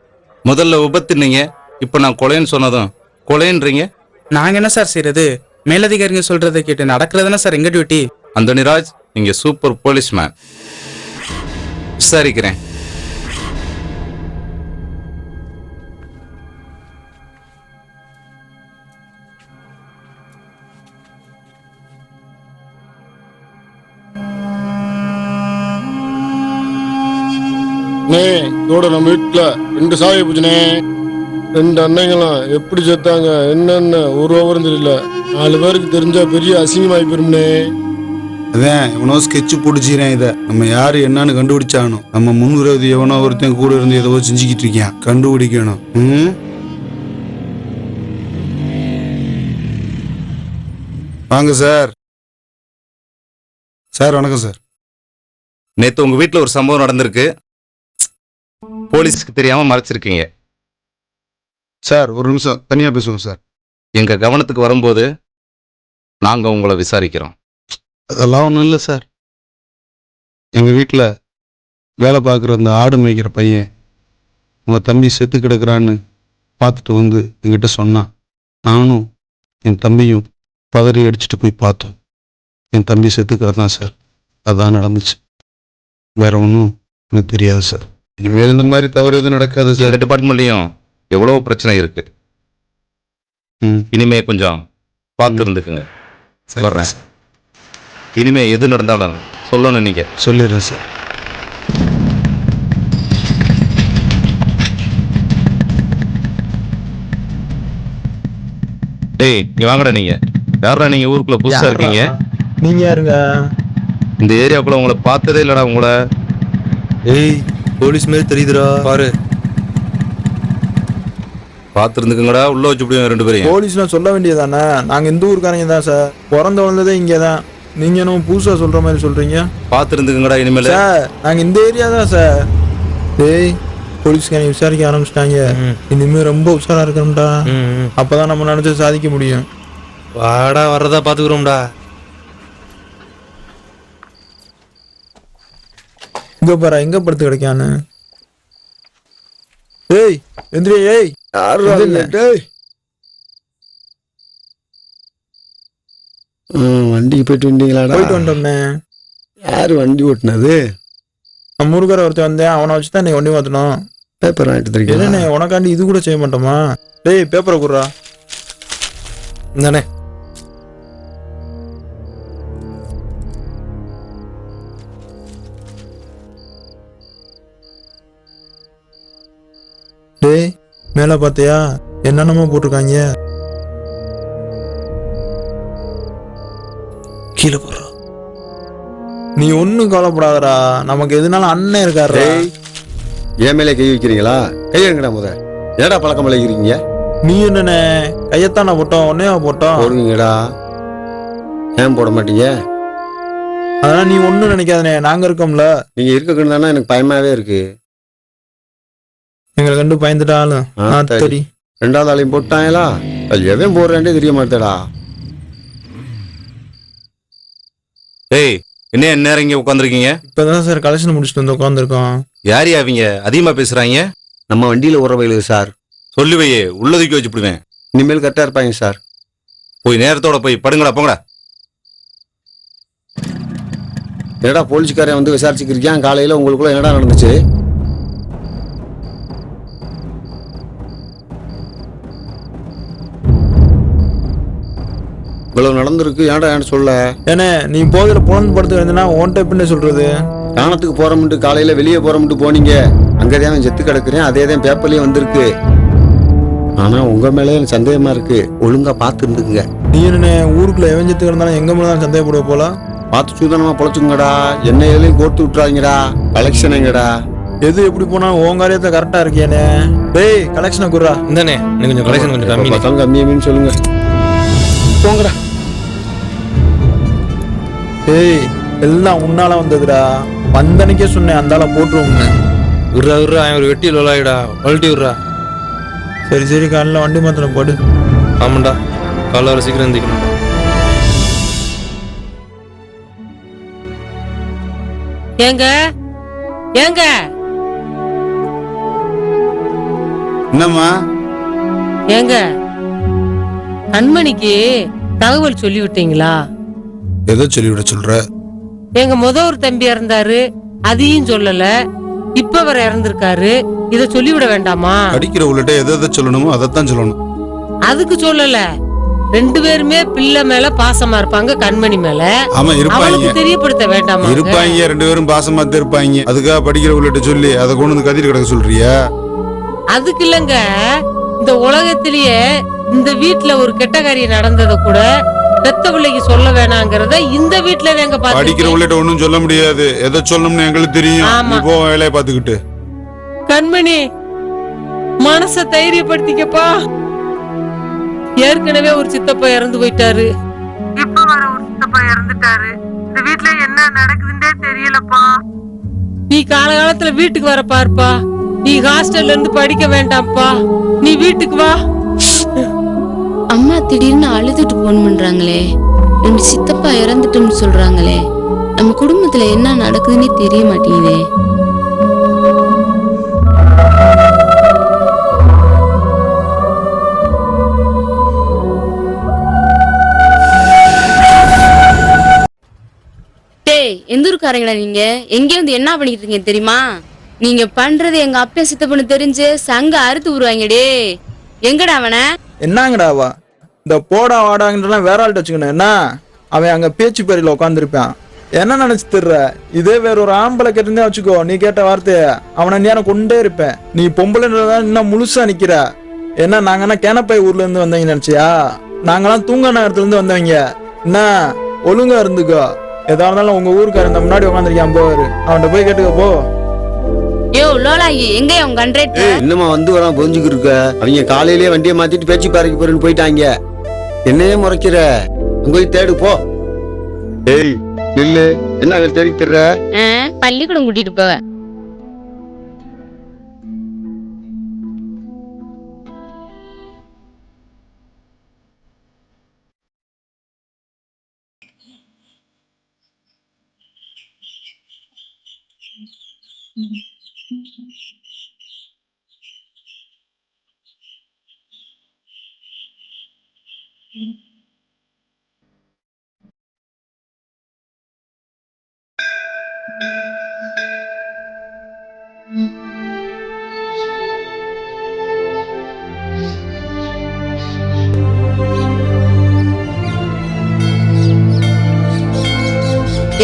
முதல்ல விபத்துனீங்க, இப்ப நான் கொலைன்னு சொன்னதும் கொலைன்றீங்க. நாங்க என்ன சார் செய்யறது? மேலதிகாரிங்க சொல்றதை கேட்டு நடக்கிறதுனா சார் எங்க டியூட்டி. அந்தோனி ராஜ், நீங்க சூப்பர் போலீஸ்மேன். விசாரிக்கிறேன். இதோட நம்ம வீட்டுல 2 சாவி போச்சுனே. 2 அன்னைங்களும் எப்படி செத்தாங்க என்னன்னு ஒரு விவரம் தெரியல. 4 பேருக்கு தெரிஞ்சா பெரிய அசிங்கமாயி போயிரும்னே. அதான் எவனோ ஸ்கெட்ச் போட்டுச்சுறேன். இதை நம்ம யாரு என்னன்னு கண்டுபிடிச்சாகணும். நம்ம முன்விரோதி எவனோ ஒருத்தன் கூட இருந்து ஏதோ செஞ்சுக்கிட்டு இருக்கான். கண்டுபிடிக்கணும். வாங்க சார். சார் வணக்கம் சார். நேத்து உங்க வீட்டுல ஒரு சம்பவம் நடந்திருக்கு. போலீஸ்க்கு தெரியாம மறைச்சிருக்கீங்க. சார் ஒரு நிமிஷம் தனியா பேசுவோம் சார். எங்க கவனத்துக்கு வரும்போது நாங்க உங்களை விசாரிக்கிறோம். அதெல்லாம் ஒன்றும் இல்லை சார். எங்கள் வீட்டில் வேலை பார்க்குற அந்த ஆடு மேய்க்கிற பையன் உங்கள் தம்பி செத்து கிடக்குறான்னு பார்த்துட்டு வந்து என்கிட்ட சொன்னான். நானும் என் தம்பியும் பதறி அடிச்சுட்டு போய் பார்த்தோம். என் தம்பி செத்து கிடந்தான் சார். அதான் நடந்துச்சு. வேற ஒன்றும் எனக்கு தெரியாது சார். இனிமேல் இந்த மாதிரி தவறு எதுவும் நடக்காது சார். இந்த டிபார்ட்மெண்ட்லயும் எவ்வளவு பிரச்சனை இருக்கு. இனிமே கொஞ்சம் பார்த்து இருந்துக்குங்க. வர்றேன். இனிமே எது நடந்தாலும் சொல்லணும். நீங்க சொல்லிடுறேன் சார். டேய் நீ வாங்கடா. நீங்க யாரா? நீங்க ஊருக்குள்ள புதுசா இருக்கீங்க. நீங்க யாருங்க? இந்த ஏரியாக்குள்ள உங்களை பார்த்ததே இல்லடா. உங்களை ஏய் போலீஸ் மாதிரி தெரியுதுடா பாரு. பார்த்து இருந்துக்குங்கடா. உள்ள வச்சு விடுவேன் 2 பேரையும். போலீஸ்லாம் சொல்ல வேண்டியதானே? நாங்க இந்த ஊருக்காரங்க தான் சார். பிறந்து வளர்ந்ததே இங்கே தான். நீங்க என்ன புதுசா சொல்ற மாதிரி சொல்றீங்க? பார்த்து இருந்துக்குங்கடா இனிமேல். சார் நாங்க இந்த ஏரியா தான் சார். டேய் போலீஸ்காரங்க விசாரிக்க ஆரம்பிச்சிட்டாங்க. இனிமே ரொம்ப உஷாரா இருக்கணும்டா. அப்பதான் நம்ம நினைச்சு சாதிக்க முடியும். வாடா வர்றதா பாத்துக்கிறோம்டா. இங்க பாரு எங்க படுத்து கிடைக்கான்னு. ஏய் எந்திரி. ஏய் வண்டிக்கு போயிட்டு வந்தீங்களாடா? போயிட்டு வந்தோம்னே. யாரு வண்டி ஓட்டுனது? நம்ம ஊருக்கார ஒருத்தன் வந்தேன். அவனை வச்சுதான் நீ வண்டி மாத்தணும். பேப்பர் வாங்கிட்டு இருக்கீங்க. என்னண்ணே உனக்காண்டி இது கூட செய்ய மாட்டோமா? டேய் பேப்பரை குடுறா. இந்தானே. டேய் மேல பாத்தியா என்னென்னமோ போட்டிருக்காங்க. கீழே போடுறா. நீ ஒன்னும் கவலைப்படாதடா, நமக்கு எதுனாலும் அண்ணன் இருக்காரு. என் மேலே கை வைக்கிறீங்களா? கையெடுங்கடா முத. ஏடா பழக்கம் விளைக்கிறீங்க? நீ என்னண்ணே கையத்தான போட்டோம், ஒன்னையா போட்டோம் போடுவீங்கடா. ஏன் போட மாட்டீங்க? அதெல்லாம் நீ ஒன்னும் நினைக்காதனே, நாங்க இருக்கோம்ல. நீங்க இருக்கக்குன்னு தானே எனக்கு பயமாவே இருக்கு. எங்களை கண்டு பயந்துட்டாலும் சரி. ரெண்டாவது ஆளையும் போட்டாங்களா? அது எவன் போடுறான்டே தெரிய மாட்டேடா. ஏய், என்ன நேரம் இங்க உட்காந்துருக்கீங்க? இப்பதான் சார் கலெக்ஷன் முடிச்சுட்டு வந்து உட்காந்துருக்கோம். யார் அவங்க அதிகமா பேசுறாங்க? நம்ம வண்டியில உறவையில் சார். சொல்லுவையே, உள்ளதுக்கு வச்சுப்படுவேன். இனிமேல் கரெக்டா இருப்பாங்க சார். போய் நேரத்தோட போய் படுங்கடா, போங்கடா. என்னடா போலீஸ்காரன் வந்து விசாரிச்சுக்கிறியான்? காலையில உங்களுக்குள்ள என்னடா நடந்துச்சு? இவ்வளவு நடந்திருக்கு, ஏன்டா ஏன்னு சொல்ல? ஏன்னா நீ போதில புலந்து படுத்து இருந்தனா ஓன்ட்ட எப்படின்னு சொல்றது? காணத்துக்கு போறோம்ட்டு காலையில வெளியே போறோம்ட்டு போனீங்க. அங்கதான் செத்து கிடக்குறேன், அதே தான் பேப்பர்லயும் வந்திருக்கு. ஆனா உங்க மேலே எனக்கு சந்தேகமா இருக்கு. ஒழுங்கா பார்த்து இருந்துக்குங்க. நீ என்ன ஊருக்குள்ள எவஞ்சத்துக்கு இருந்தாலும் எங்க மேல தான் சந்தேகப்படுவ போல. பார்த்து சூதனமா பொழைச்சுங்கடா. என்ன எதுலையும் கோர்த்து விட்டுறாங்கடா. கலெக்ஷனுங்கடா. எது எப்படி போனாலும் உன் காரியத்தை கரெக்டா இருக்கியானே. டேய் கலெக்ஷனை குடுறா. இந்தானே கொஞ்சம் கலெக்ஷன் கொஞ்சம் கம்மி. கம்மின்னு சொல்லுங்க. போங்கடா. டேய் எல்லாம் உன்னால வந்ததுடா. வந்தனைக்கே சொன்னேன் அந்தால போட்டுருவோம்னு. விட்றா விட்றா, ஒரு வெட்டி லோலாயிடா, வளட்டி விட்றா. சரி சரி, காலைல வண்டி மாத்திர போடு. ஆமாண்டா, காலைல வர சீக்கிரம் எந்திக்கணும். ஏங்க ஏங்க என்னம்மா? ஏங்க கண்மணிக்கு தகவல் சொல்லி விட்டீங்களா? எதை சொல்லிவிட சொல்ற? எங்க ஒரு தம்பி இறந்தாரு, அதையும் சொல்லல. இப்ப வர இறந்திருக்காரு, இத சொல்லிவிட வேண்டாமா? அடிக்கிற உள்ளிட்ட எதை சொல்லணுமோ அதைத்தான் சொல்லணும். அதுக்கு சொல்லல. ரெண்டு பேருமே பிள்ளை மேல பாசமா இருப்பாங்க, கண்மணி மேல. ஆமா இருப்பாங்க, தெரியப்படுத்த வேண்டாமா? இருப்பாங்க, ரெண்டு பேரும் பாசமா தான் இருப்பாங்க. அதுக்காக படிக்கிற உள்ளிட்ட சொல்லி அதை கொண்டு வந்து கத்திட்டு கிடக்க சொல்றியா? அதுக்கு இல்லங்க, இந்த உலகத்திலேயே இந்த வீட்டுல ஒரு கெட்ட காரியம் நடந்ததை கூட பெத்த பிள்ளைக்கு சொல்ல வேணாங்கிறத இந்த வீட்டுல எங்க படிக்கிற உள்ளிட்ட ஒண்ணும் சொல்ல முடியாது. எதை சொல்லணும்னு எங்களுக்கு தெரியும். நீ போ வேலையை பாத்துக்கிட்டு. கண்மணி மனச தைரியப்படுத்திக்கப்பா. ஏற்கனவே ஒரு சித்தப்பா இறந்து போயிட்டாரு, இப்ப வர ஒரு சித்தப்பா இறந்துட்டாரு. இந்த வீட்டுல என்ன நடக்குதுன்னே தெரியலப்பா. நீ காலகாலத்துல வீட்டுக்கு வர பாருப்பா. நீ ஹாஸ்டல்ல இருந்து படிக்க வேண்டாம்ப்பா, நீ வீட்டுக்கு வா. அம்மா திடீர்னு அழுதுட்டு போன் பண்றாங்களே. ரெண்டு சித்தப்பா இறந்துட்டோம்னு சொல்றாங்களே. நம்ம குடும்பத்துல என்ன நடக்குதுன்னே தெரிய மாட்டேங்குதே. டேய் எந்த ஊருக்காரங்களா நீங்க? எங்க வந்து என்ன பண்ணிட்டு இருக்கீங்க தெரியுமா? நீங்க பண்றது எங்க அப்பா சித்தப்பன்னு தெரிஞ்சு சங்க அறுத்து விடுவாங்க. டே எங்கடா அவன? என்னங்கடாவா இந்த போடா வாடாங்கலாம் வேற ஆள்கிட்ட வச்சுக்கணும். என்ன அவன் அங்க பேச்சு பேரில் உட்காந்துருப்பான். என்ன நினைச்சு தர்ற? இதே வேற ஒரு ஆம்பளை கேட்டிருந்தே வச்சுக்கோ, நீ கேட்ட வார்த்தைய அவனை நேரம் கொண்டே இருப்பேன். நீ பொம்பளைன்றதான் இன்னும் முழுசா நிக்கிற. என்ன நாங்க என்ன கேனப்பை ஊர்ல இருந்து வந்தவங்க நினைச்சியா? நாங்கெல்லாம் தூங்க நேரத்துல இருந்து வந்தவங்க. என்ன ஒழுங்கா இருந்துக்கோ. எதா இருந்தாலும் உங்க ஊருக்கார இந்த முன்னாடி உட்காந்துருக்கான் போவாரு, அவன்கிட்ட போய் கேட்டுக்க போ. யோ லோலாயி எங்க உங்க கண்ட்ரேட்? இன்னுமா வந்து வரான் புரிஞ்சுக்கு இருக்க? அவங்க காலையிலேயே வண்டியை மாத்திட்டு பேச்சு பாறைக்கு போறேன்னு போயிட்டாங்க. என்னையே முறைக்கிற? அங்க போய் தேடு போ. ஏய் நில்லு, என்ன தேடி தர்ற? பள்ளிக்கூடம் கூட்டிட்டு போவ.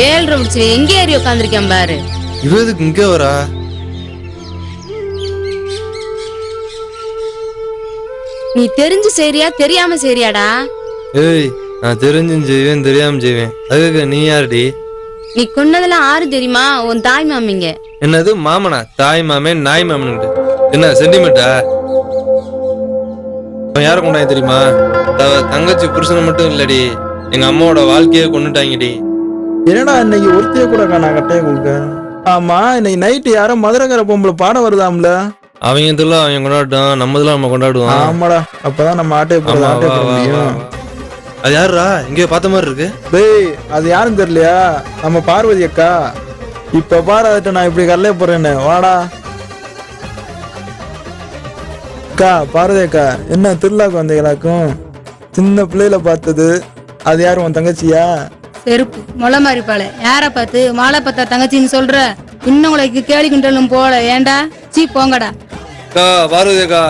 7:30 முடிச்சு எங்க ஏறி உட்காந்துருக்கேன் பாரு. இவதுக்கு இங்க வரா? நீ தெரிஞ்சு செய்றியா தெரியாம செய்றியாடா? ஏய், நான் தெரிஞ்சும் செய்வேன் தெரியாம செய்வேன். அதுக்கு நீ யாருடி? நீ கொன்னதெல்லாம் ஆறு தெரியுமா? உன் தாய் மாமிங்க. என்னது மாமனா? தாய் மாமன் நாய் மாமன் என்ன சென்டிமெண்டா? யார கொண்டாங்க தெரியுமா? தங்கச்சி புருஷனை மட்டும் இல்லடி, எங்க அம்மாவோட வாழ்க்கையே கொண்டுட்டாங்கடி. என்னடா இன்னைக்கு ஒருத்தைய கூட காணா கட்டைய கொடுக்க? ஆமா, இன்னைக்கு நைட்டு யாரோ மதுரக்கார பொம்பளை பாட வருதாம்ல? அவங்க இதெல்லாம் அவங்க கொண்டாட்டம், நம்மதெல்லாம் நம்ம கொண்டாடுவோம். ஆமாடா, அப்பதான் நம்ம ஆட்டை போட முடியும். அது யாருடா? இங்கே பார்த்த மாதிரி இருக்கு. டேய், அது யாருன்னு தெரியலையா? நம்ம பார்வதி அக்கா. இப்ப பாராட்ட நான் இப்படி கல்லைய போறேன்னு. வாடா அக்கா. பார்வதி அக்கா, என்ன திருவிழாக்கு வந்தீங்களாக்கும்? சின்ன பிள்ளையில பார்த்தது. அது யாரும் உன் தங்கச்சியா? செருப்பு மொளை மாதிரி பால யார பார்த்து மாலை பத்தா தங்கச்சின்னு சொல்ற? இன்னும் உங்களுக்கு கேலி குண்டலும் போல. ஏண்டா சீ போங்கடா. அக்கா பார்வதி அக்கா,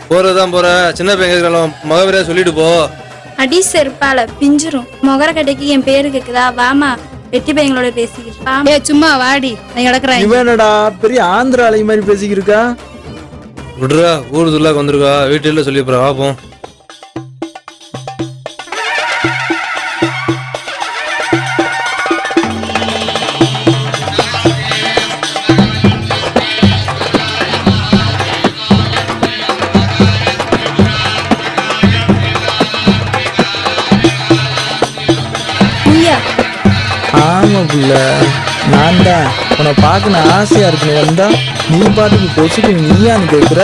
போறதுதான் போற. சின்ன பையன் மகவரையா சொல்லிட்டு போ. அடி செருப்பால பிஞ்சிரும். மொகர கடைக்கு என் பேரு கேக்குதா? வாமா வெட்டி பையங்களோட பேசிக்கிட்டு. ஏ சும்மா வாடி, நான் கிடக்குறேன். இவனடா பெரிய ஆந்திரா அலை மாதிரி பேசிக்கிருக்கா? விடுறா, ஊர் துல்லாக்கு வந்திருக்கா, வீட்டுல சொல்லி அப்புறம் வாப்போம். ஆமா புள்ள, நான் தான் உன்னை பார்க்கணும் ஆசையா இருக்குன்னு வந்தா நீ பாட்டுக்கு கொசுக்கு நீயான்னு கேக்குற.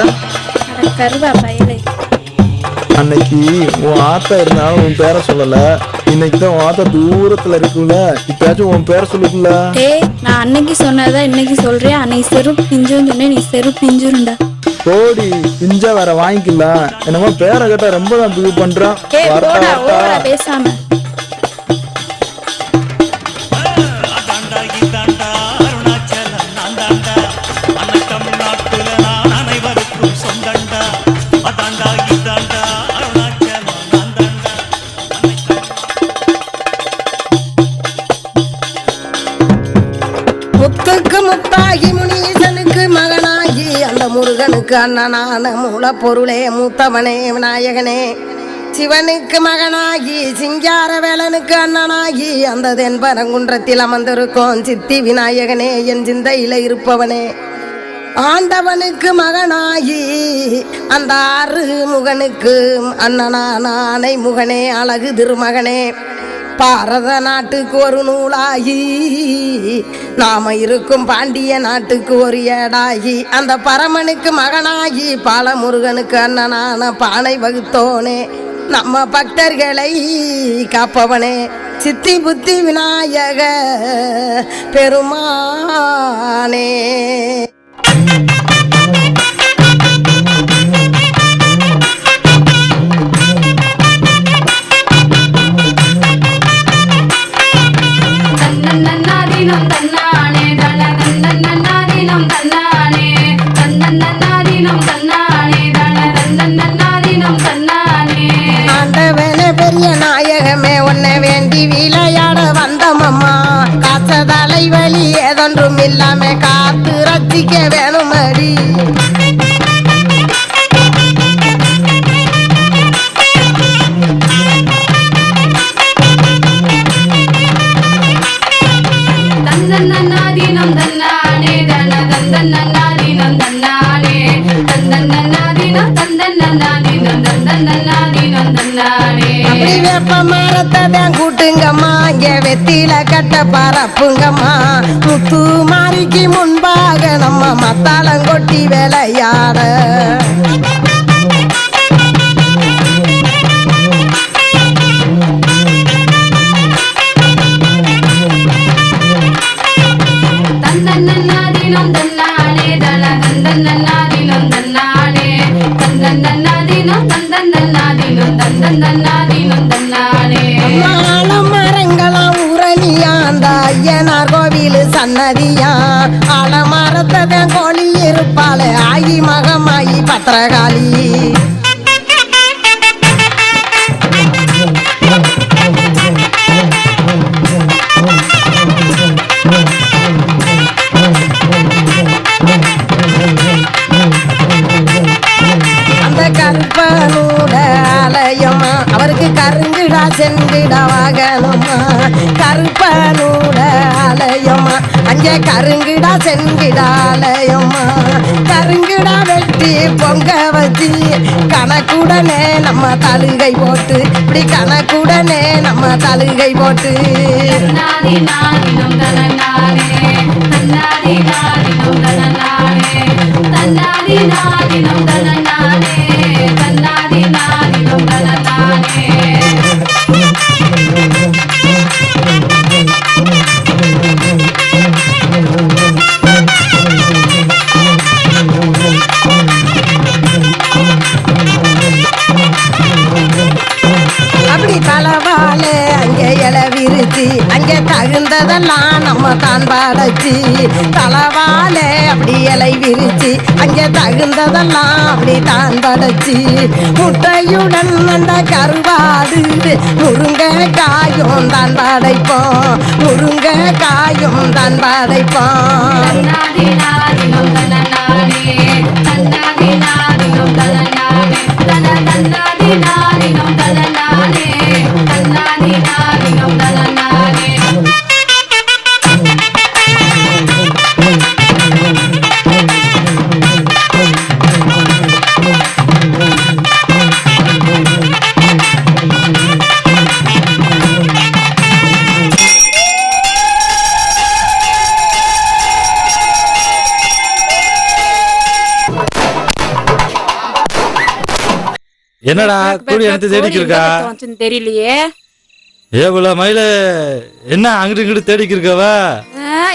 கருவா பயலே. அன்னைக்கு உன் ஆத்தா இருந்தாலும் உன் பேரை சொல்லல. இன்னைக்குதான் உன் ஆத்தா தூரத்துல இருக்குல்ல, இப்பயாச்சும் உன் பேரை சொல்லுக்குல்ல. டேய், நான் அன்னைக்கு சொன்னதான் இன்னைக்கு சொல்றேன். அன்னைக்கு செருப்பு பிஞ்சுன்னு சொன்னேன், நீ செருப்பு பிஞ்சுருண்டா. கோடி பிஞ்சா வேற வாங்கிக்கலாம். என்னமோ பேரை கேட்டா ரொம்ப தான் பிகு பண்றான். பேசாம முத்துக்கு முத்தாகி முனீசனுக்கு மகனாகி அந்த முருகனுக்கு அண்ணனான மூல பொருளே மூத்தவனே விநாயகனே. சிவனுக்கு மகனாகி சிங்கார வேலனுக்கு அண்ணனாகி அந்த தென்பரங்குன்றத்தில் அமர்ந்திருக்கும் சித்தி விநாயகனே, என் சிந்தையில இருப்பவனே. ஆண்டவனுக்கு மகனாகி அந்த ஆறு முகனுக்கு அண்ணனான ஆனை முகனே, அழகு திருமகனே. பாரத நாட்டுக்கு ஒரு நூலாகி நாம இருக்கும் பாண்டிய நாட்டுக்கு ஒரு ஏடாகி அந்த பரமனுக்கு மகனாகி பாலமுருகனுக்கு அண்ணனான பானை வகுத்தோனே, நம்ம பக்தர்களை காப்பவனே, சித்தி புத்தி விநாயக பெருமானே. ஆண்டவனே பெரிய நாயகமே, உன்னை வேண்டி விளையாட வந்தமம்மா. காசதலை வழி ஏதொன்றும் இல்லாம காத்து ரசிக்க வேணுமடி. அப்படி வேப்ப மரத்தான் கூட்டுங்கம்மா, இங்க வெத்தில கட்ட பரப்புங்கம்மா. முத்து மாரிக்கு முன்பாக நம்ம மத்தாளம் கொட்டி விளையாட. மரங்களாம் ஊரணியா அந்த ஐயனார் கோவில் சன்னதியா. ஆலமரத்ததான் கோழி இருப்பாளே, ஆயி மகமாயி பத்திரகாளி. கருங்கிடா சென்றிடா வாகனமா கருப்பனூட ஆலயமா அங்கே கருங்கிடா சென்றிடா ஆலயமா கருங்கிடா வெட்டி பொங்க வச்சு கணக்குடனே நம்ம தலுகை போட்டு இப்படி கணக்குடனே நம்ம தலுகை போட்டு அப்படி களவாலே அங்கே இலை விரிச்சு அங்கே தகுந்ததெல்லாம் நம்ம தான் படைச்சி களவாலே அப்படி இலை விரிச்சு அங்கே தகுந்ததெல்லாம் அப்படி தான் படைச்சி முட்டையுடன் அந்த கருவாடு முருங்கைக்காயும் தான் படைப்போம் முருங்கைக்காயும் தான் படைப்போம் என்னடா கூடி எனக்கு தேடிக்கு இருக்கா தெரியலையே. ஏவுல மயில என்ன அங்கிட்டு இங்கிட்டு தேடிக்கு இருக்கவ?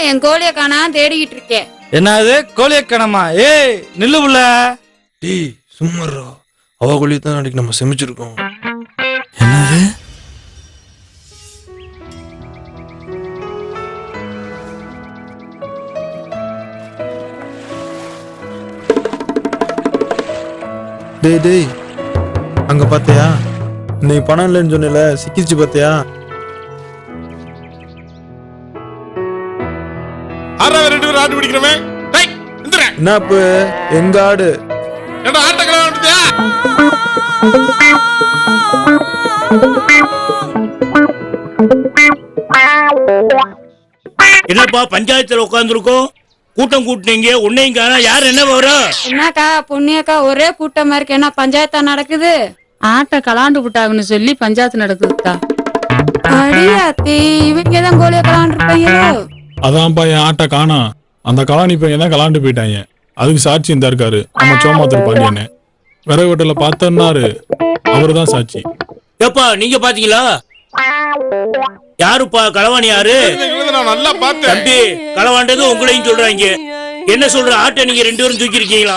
என் கோழிய காணா தேடிக்கிட்டு இருக்கேன். என்னது கோழிய கணமா? ஏய் நில்லு புள்ள. டேய் சும்மாறா, அவ கோழி தான் அன்னைக்கு நம்ம செமிச்சிருக்கோம். என்னது? டேய் டேய் அங்க பாத்தியா? நீ பணம் இல்லைன்னு சொன்னல, சிக்கிச்சு பாத்தியா? ஆட்டு பிடிக்கிறவன் என்ன எங்க ஆடு என்னப்பா பஞ்சாயத்துல உட்காந்துருக்கோம், கூட்டம் கூட்டினீங்க, உன்னையும் காணா, யார் என்ன வரும்? என்னக்கா பொண்ணியக்கா ஒரே கூட்டமா இருக்கு, என்ன பஞ்சாயத்தா நடக்குது? ஆட்டை கலாண்டு விட்டாங்கன்னு சொல்லி பஞ்சாயத்து நடக்குதுக்கா. அடியாத்தி இவங்க தான் கோழிய கலாண்டு இருப்பாங்களோ. அதான்ப்பா என் ஆட்டை காணோம். அந்த கலாணி பையன் தான் கலாண்டு போயிட்டாங்க. அதுக்கு சாட்சி இந்த இருக்காரு, நம்ம சோமாத்தூர் பாண்டியனே. விறகு வெட்டல பார்த்தன்னாரு, அவரு தான் சாட்சி. ஏப்பா நீங்க பாத்தீங்களா? யாருப்பா களவாணி? யாரு? நல்லா பார்த்தேன் தம்பி, களவாண்டது உங்களையும் சொல்றாங்க. என்ன சொல்ற? ஆட்டை நீங்க 2 பேரும் தூக்கி இருக்கீங்களா?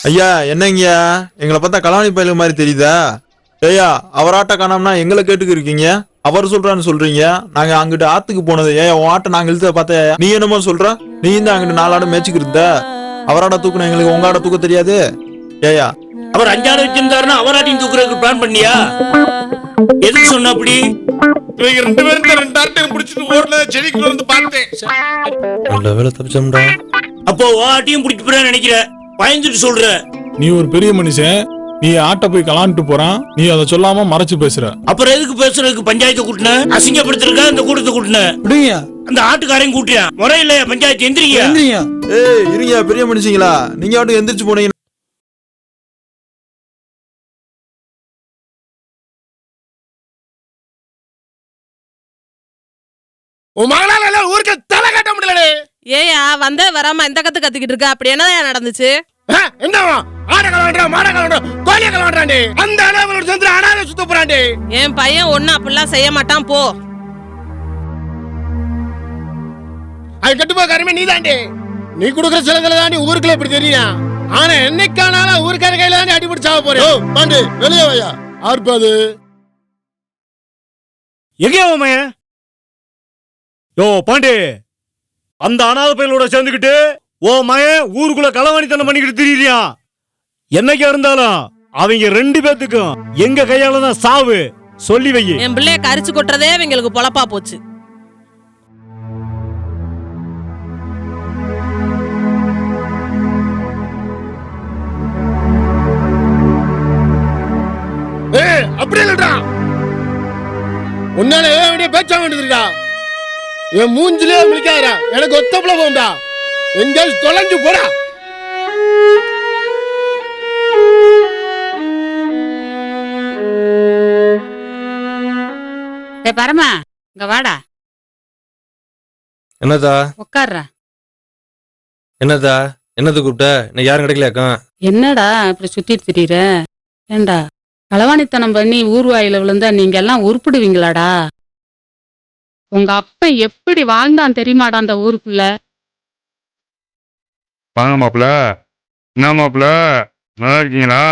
ஐயா என்னங்கய்யா, எங்களை பார்த்தா கலாணி பயில மாதிரி தெரியுதா? ஐயா அவர் ஆட்டை காணோம்னா எங்களை கேட்டுக்கு இருக்கீங்க, அவர் சொல்றான்னு சொல்றீங்க. நாங்க அங்கிட்டு ஆத்துக்கு போனது, ஏன் உன் ஆட்டை நாங்க இழுத்த பார்த்தா நீ என்னமோ சொல்ற? நீ தான் அங்கிட்டு 4 ஆடு மேய்ச்சிக்கு இருந்த, அவராட தூக்கணும் எங்களுக்கு, உங்க ஆட தூக்க தெரியாது? ஏயா அவர் 5 ஆடு வச்சிருந்தாருன்னா அவராட்டையும் தூக்குறதுக்கு பிளான் பண்ணியா? எதுக்கு சொன்ன அப்படி? இவங்க 2 பேரும் 2 ஆட்டையும் பிடிச்சிட்டு ஓடல, செடிக்குள்ள வந்து பார்த்தேன். நல்ல வேலை தப்பிச்சோம்டா. அப்போ ஆட்டையும் பிடிக்க போறேன்னு நினைக்கிற, பயந்துட்டு சொல்ற. நீ ஒரு பெரிய மனுஷன், நீ ஆட்டை போய் கலாண்டுட்டு போறான், நீ அதை சொல்லாம மறைச்சு பேசுற. அப்புறம் எதுக்கு பேசுறதுக்கு பஞ்சாயத்தை கூட்டின? அசிங்கப்படுத்திருக்கா இந்த கூட்டத்தை கூட்டின? அந்த ஆட்டுக்காரையும் கூட்டியான், முறை இல்லையா பஞ்சாயத்து? எந்திரிங்க. ஏய் இருங்க பெரிய மனுஷங்களா, நீங்க ஆட்டுக்கு எந்திரிச்சு போனீங்க. உன் மகளால ஊருக்கு தலை கட்ட முடியல. ஏயா வந்த வராம இந்த கத்து கத்துக்கிட்டு இருக்க, அப்படி என்னதான் நடந்துச்சு? என்னவா ஆட கலவண்டா மாட கலவண்டா கோழிய கலவண்டாண்டி, அந்த அளவுல சேர்ந்து அனாதை சுத்த போறாண்டி. என் பையன் ஒண்ணு அப்படிலாம் செய்ய மாட்டான் போ. அது கட்டுப்பா கருமே நீதாண்டி. நீ குடுக்குற சிலதுல தாண்டி ஊருக்குள்ள இப்படி தெரியும். ஆனா என்னைக்கானாலும் ஊருக்கார கையில தாண்டி அடி பிடிச்சாவ போறேன். பாண்டி வெளியே வையா. ஆர்ப்பாது எங்கே உமைய? யோ பாண்டி, அந்த அனாதை பையலோட சேர்ந்துக்கிட்டு ஓ மகன் ஊருக்குள்ள களவாணித்தனம் பண்ணிக்கிட்டு திரியா. என்னைக்கா இருந்தாலும் அவங்க 2 பேத்துக்கும் எங்க கையால தான் சாவு. சொல்லி வை. என் பிள்ளைய கரிச்சு கொட்டுறதே இவங்களுக்கு பொழப்பா போச்சு. அப்படியே இல்லடா, உன்னால ஏன் வேண்டிய பேச்சா வேண்டியதுடா. என் மூஞ்சிலே முடிக்காதடா. எனக்கு ஒத்தப்பல போண்டா. எங்கேயாவது தொலைஞ்சு போடா. பரமா இங்க வாடா. என்னதா உட்கார்றா. என்னதா என்னது கூப்பிட்ட? இன்னைக்கு யாரும் கிடைக்கலையாக்கா? என்னடா இப்படி சுத்திட்டு திரியிற? ஏண்டா களவாணித்தனம் பண்ணி ஊர்வாயில விழுந்தா நீங்க எல்லாம் உருப்பிடுவீங்களாடா? உங்க அப்பன் எப்படி வாழ்ந்தான் தெரியுமாடா அந்த ஊருக்குள்ள? வாங்க மாப்பிள. என்ன மாப்பிள, நல்லா இருக்கீங்களா?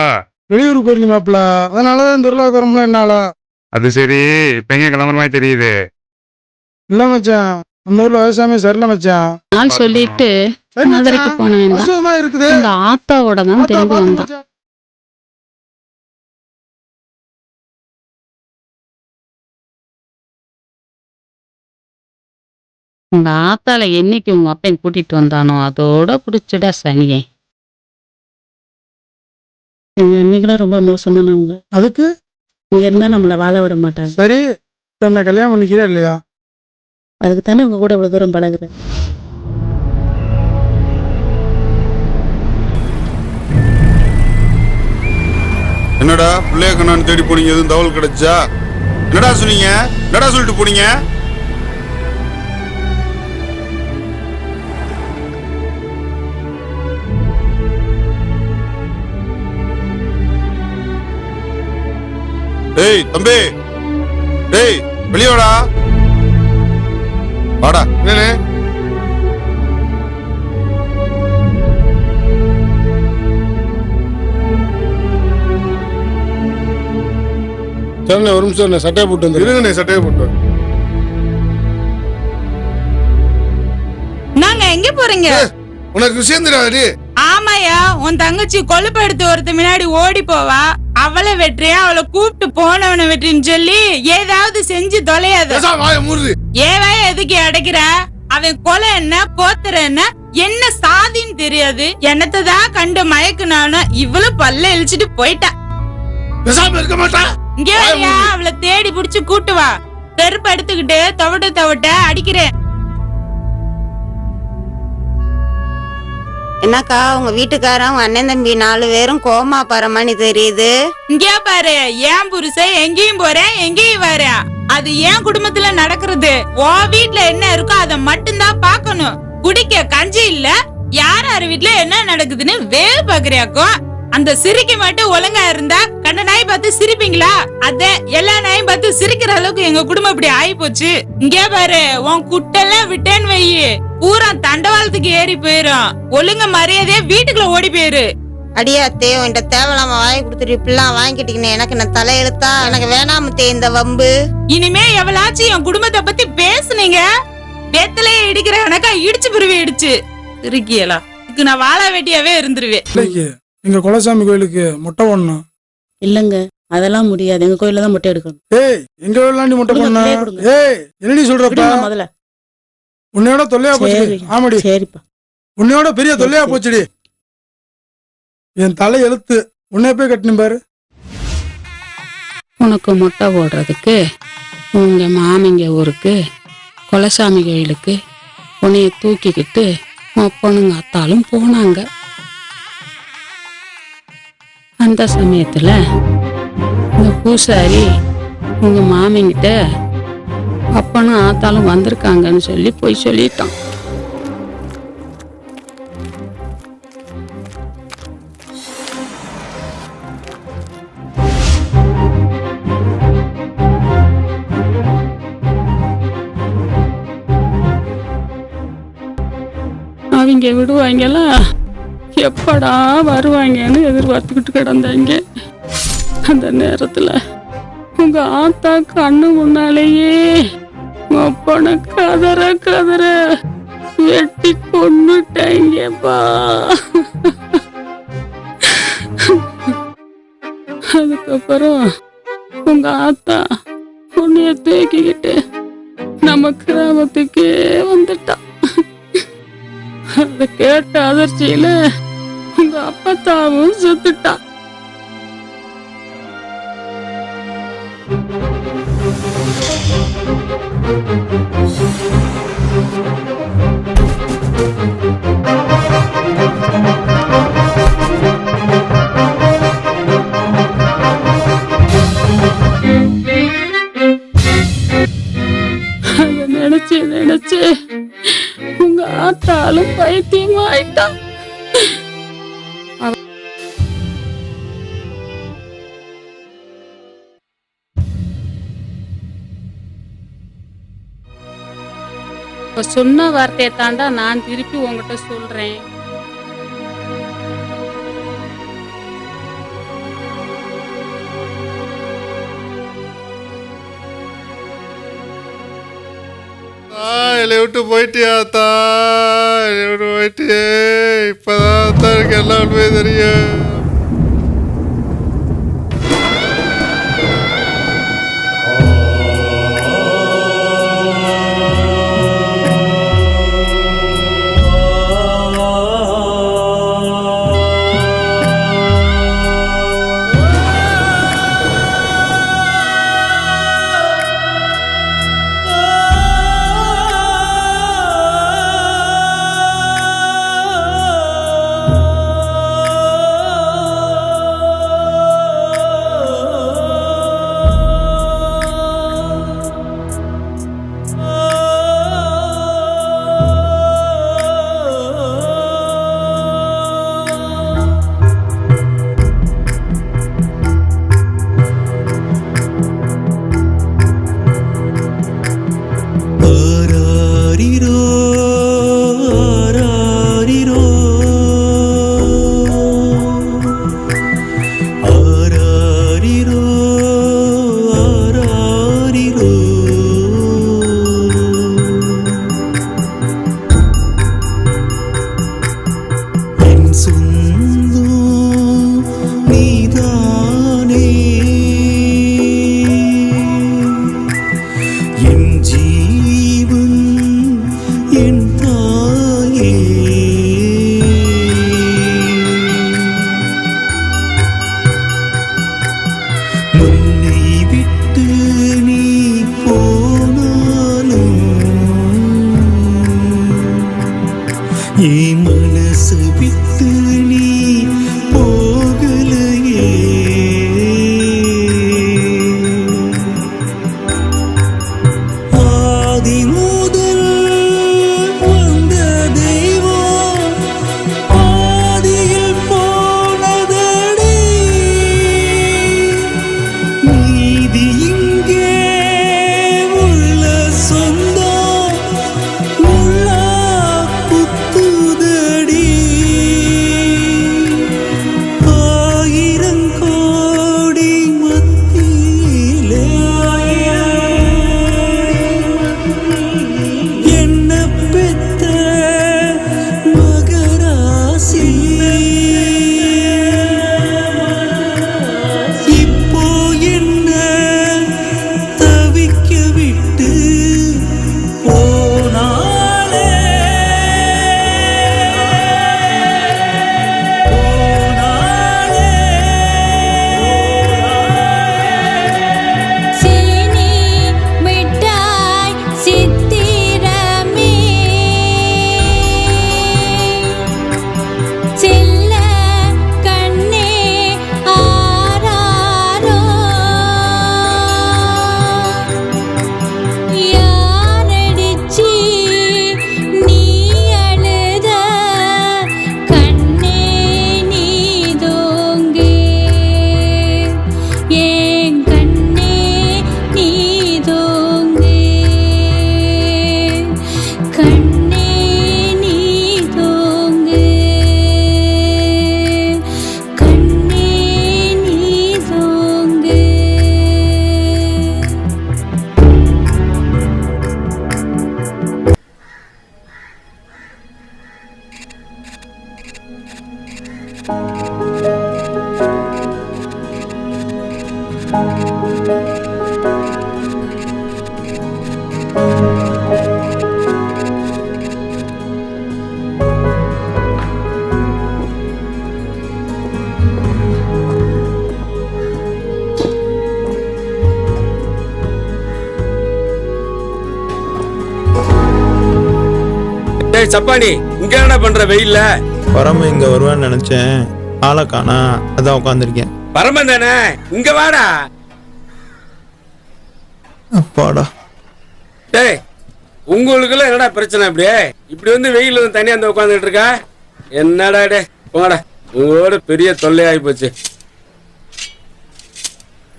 வெளியூர் போயிருங்க மாப்பிள, அதனாலதான் இந்த உருளாக்குறோம்ல என்னால. அது சரி, இப்ப எங்க கிளம்புற மாதிரி தெரியுது. இல்ல மச்சான், நம்ம ஊர்ல விவசாயமே சரியில்ல மச்சான். நாள் சொல்லிட்டு மதுரைக்கு போனேன். இருக்குது உங்க ஆத்தாவோட தான் திரும்பி வந்தான். உங்க ஆத்தால என்னைக்கு உங்க அப்பன் கூட்டிட்டு வந்தானோ அதோட புடிச்சுடா சனியே. என்னைக்குலாம் ரொம்ப மோசமானவங்க. அதுக்கு இங்க இருந்தா நம்மள வாழ விட மாட்டாங்க. சரி, நம்ம கல்யாணம் பண்ணிக்கிறா இல்லையா? அதுக்கு தானே உங்க கூட இவ்வளவு தூரம் பழகுறேன். என்னடா பிள்ளைய கண்ணான்னு தேடி போனீங்க, எதுவும் தகவல் கிடைச்சா? என்னடா சொன்னீங்க? என்னடா சொல்லிட்டு போனீங்க? டேய் தம்பி, டேய் வெளியே வாடா. வாடா. என்னே சரிண்ணே, ஒரு நிமிஷம் சட்டையை போட்டு வந்து இருங்கண்ணே, சட்டையை போட்டு. நாங்க எங்க போறீங்க? உனக்கு விஷயம் தெரியாது. ஆமாயா, உன் தங்கச்சி கொழுப்பு எடுத்து ஒருத்த முன்னாடி ஓடி போவா. அவளை வெற்றியா அவளை கூப்பிட்டு போனவனை வெற்றின்னு சொல்லி ஏதாவது செஞ்சு தொலையாத. ஏவாய எதுக்கு அடைக்கிற? அவன் கொலை என்ன கோத்துற என்ன சாதின்னு தெரியாது. என்னத்தான் கண்டு மயக்குனானோ இவ்வளவு பல்ல இழிச்சிட்டு போயிட்டா. இருக்க மாட்டா. இங்க அவளை தேடி புடிச்சு கூட்டு வா. செருப்பு எடுத்துக்கிட்டு தவட்ட தவட்ட அடிக்கிறேன். என்னக்கா உங்க வீட்டுக்காரன் உங்க அண்ணன் தம்பி 4 பேரும் கோமா பரமானி தெரியுது. இங்கே பாரு, ஏன் புருஷன் எங்கேயும் போறேன் எங்கேயும் வரேன். அது ஏன் குடும்பத்துல நடக்கிறது. உன் வீட்டுல என்ன இருக்கோ அதை மட்டும்தான் பாக்கணும். குடிக்க கஞ்சி இல்ல. யார் யாரு வீட்டுல என்ன நடக்குதுன்னு வேறு பாக்குறியாக்கோ. அந்த சிரிக்க மட்டும் ஒழுங்கா இருந்தா கண்ட நாய் பார்த்து சிரிப்பீங்களா? அத எல்லா நாயும் பார்த்து சிரிக்கிற அளவுக்கு எங்க குடும்பம் இப்படி ஆகி போச்சு. இங்கே பாரு, உன் குட்டெல்லாம் விட்டேன்னு வையி பூரா தண்டவாளத்துக்கு ஏறி போயிரும். ஒழுங்க மரியாதையா வீட்டுக்குள்ள ஓடி போயிரு. அடியாத்தே உன்கிட்ட தேவலாம வாங்கி கொடுத்துட்டு இப்படிலாம் வாங்கிட்டீங்கன்னு எனக்கு நான் தலையெழுத்தா? எனக்கு வேணாமத்தே இந்த வம்பு. இனிமே எவளாச்சும் என் குடும்பத்தை பத்தி பேசுனீங்க வெத்தலையே இடிக்கிற கணக்கா இடிச்சு பிரிவி இடிச்சு இருக்கியலா. இதுக்கு நான் வாழ வேண்டியாவே இருந்துருவேன். எங்க குலசாமி கோயிலுக்கு மொட்டை போடணும். இல்லங்க, அதெல்லாம் முடியாது. எங்க கோயில தான் மொட்டை எடுக்கணும். ஏய், எங்க கோயிலாம் நீ மொட்டை போடணும். ஏய், என்னடி சொல்றப்ப? முதல்ல உன்னையோட தொல்லையா போச்சு. ஆமாடி, சரிப்பா. உன்னையோட பெரிய தொல்லையா போச்சுடி. என் தலை எழுத்து. உன்னைய போய் கட்டணும் பாரு. உனக்கு மொட்டை போடுறதுக்கு உங்க மாமிங்க ஊருக்கு குலசாமி கோயிலுக்கு உன்னைய தூக்கிக்கிட்டு பொண்ணுங்க அத்தாலும் போனாங்க. அந்த சமயத்துல இந்த பூசாரி உங்க மாமிங்கிட்ட அப்பனும் ஆத்தாலும் வந்திருக்காங்கன்னு சொல்லி போய் சொல்லிட்டான். அவங்க விடுவாங்களா? எப்படா வருவாங்கன்னு எதிர்பார்த்துக்கிட்டு கிடந்தாங்க. அந்த நேரத்துல உங்க ஆத்தா கண்ணு முன்னாலேயே அப்பனை கதற கதற வெட்டி கொண்டுட்டாங்கப்பா. அதுக்கப்புறம் உங்க ஆத்தா உன்னைய தூக்கிக்கிட்டு நம்ம கிராமத்துக்கே வந்துட்டான். அதை கேட்ட அதிர்ச்சியில உங்க அப்பத்தாவும் செத்துட்டான். நினைச்சு நினைச்சு உங்க ஆத்தாலும் பைத்தியமா ஆயிட்டான். சொன்ன வார்த்தையை தாண்டா நான் திருப்பி உங்ககிட்ட சொல்றேன். என்னை விட்டு போயிட்டியா தா, என்னை விட்டு போயிட்டியே. இப்பதான் தான் எனக்கு எல்லாம் உண்மையே தெரியும். டேய் சப்பானி இங்க என்ன பண்ற வெயில்ல? பரம இங்க வருவான்னு நினைச்சேன், ஆளை காணா, அதான் உட்காந்துருக்கேன். பரமன் தானே, இங்க வாடா. அப்பாடா. டேய் உங்களுக்குள்ள என்னடா பிரச்சனை? இப்படி வந்து வெயில வந்து தனியா வந்து உட்காந்துட்டு இருக்கா? என்னடா டே போங்கடா, உங்களோட பெரிய தொல்லையாகி போச்சு.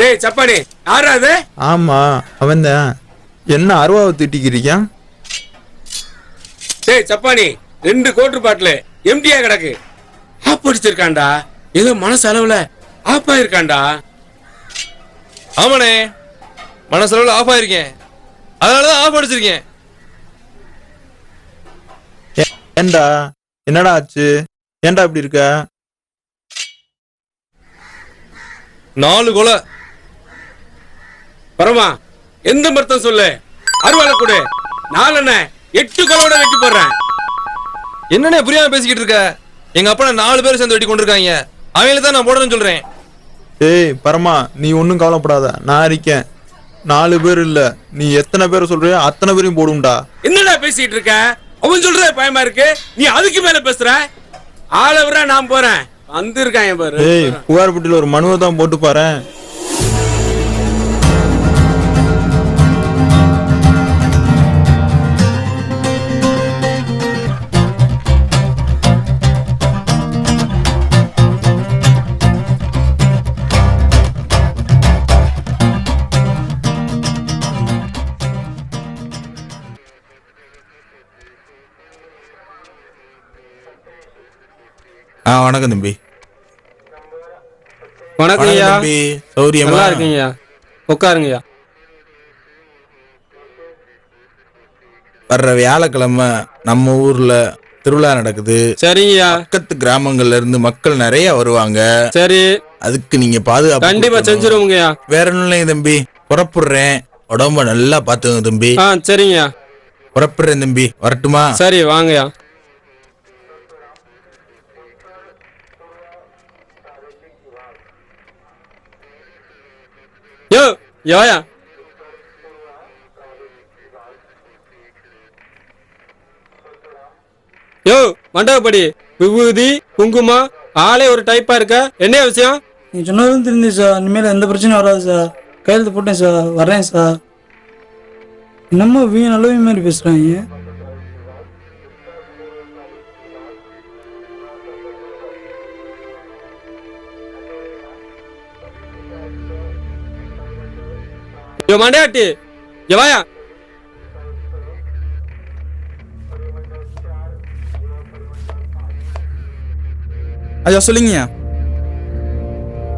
டேய் சப்பானி யாரா அது? ஆமா அவன் தான். என்ன அருவாவை திட்டிக்கிறீங்க? டேய் சப்பானி 2 கோட்டர் பாட்டில் எம்டியா கிடக்கு. ஆப் அடிச்சிருக்காண்டா, ஏதோ மனசு அளவுல ஆப் ஆயிருக்காண்டா. ஆமாண்ணே, மனசளவுல ஆஃப் ஆயிருக்கேன், அதனாலதான் ஆஃப் அடிச்சிருக்கேன். ஏண்டா என்னடா ஆச்சு? ஏண்டா இப்படி இருக்க? 4 கொலை. பரமா எந்த மர்த்தம் சொல்லு, அருவாளை கொடு. 4 8 கொலையோட வெட்டி போடுறேன். என்னண்ணே புரியாம பேசிக்கிட்டு இருக்க? எங்க அப்பா 4 பேர் சேர்ந்து வெட்டி கொண்டிருக்காங்க, அவங்கள தான் நான் போடுறேன்னு சொல்றேன். ஏய் பரமா, நீ ஒன்றும் கவலைப்படாத, நான் இருக்கேன். 4 பேர் இல்ல, நீ எத்தனை பேர் சொல்றியோ அத்தனை பேரையும் போடும்டா. என்னடா பேசிட்டு இருக்க? அவன் சொல்ற பயமா இருக்கு, நீ அதுக்கு மேல பேசுற. ஆளை விட நான் போறேன், வந்திருக்காங்க பாரு. ஏய் புகார் பெட்டியில் ஒரு மனுவை தான் போட்டு பாரு. வணக்கம் தம்பி. வணக்கம் ஐயா. தம்பி, சௌரியமா? நல்லா இருக்கீங்கய்யா, உட்காருங்கய்யா. வர்ற வியாழக்கிழமை நம்ம ஊர்ல திருவிழா நடக்குது. சரிங்கய்யா. பக்கத்து கிராமங்கள்ல இருந்து மக்கள் நிறைய வருவாங்க. சரி, அதுக்கு நீங்க பாதுகாப்பு கண்டிப்பா செஞ்சிருவோங்கய்யா. வேற ஒண்ணும் இல்லைங்க தம்பி, புறப்படுறேன். உடம்ப நல்லா பாத்துங்க தம்பி. சரிங்கய்யா, புறப்படுறேன் தம்பி, வரட்டுமா? சரி வாங்கய்யா. யோ யோயா, யோ மண்டபப்படி விபூதி குங்குமம் ஆளே ஒரு டைப்பா இருக்க, என்ன விஷயம்? நீ சொன்னதும் தெரிஞ்சு சார், இனிமேல் எந்த பிரச்சனையும் வராது சார். கையெழுத்து போட்டேன் சார், வர்றேன் சார். என்னமோ வீண் அளவு மாதிரி பேசுறாங்க. யோ மண்டையாட்டி, வாயா. ஐயா சொல்லுங்கய்யா.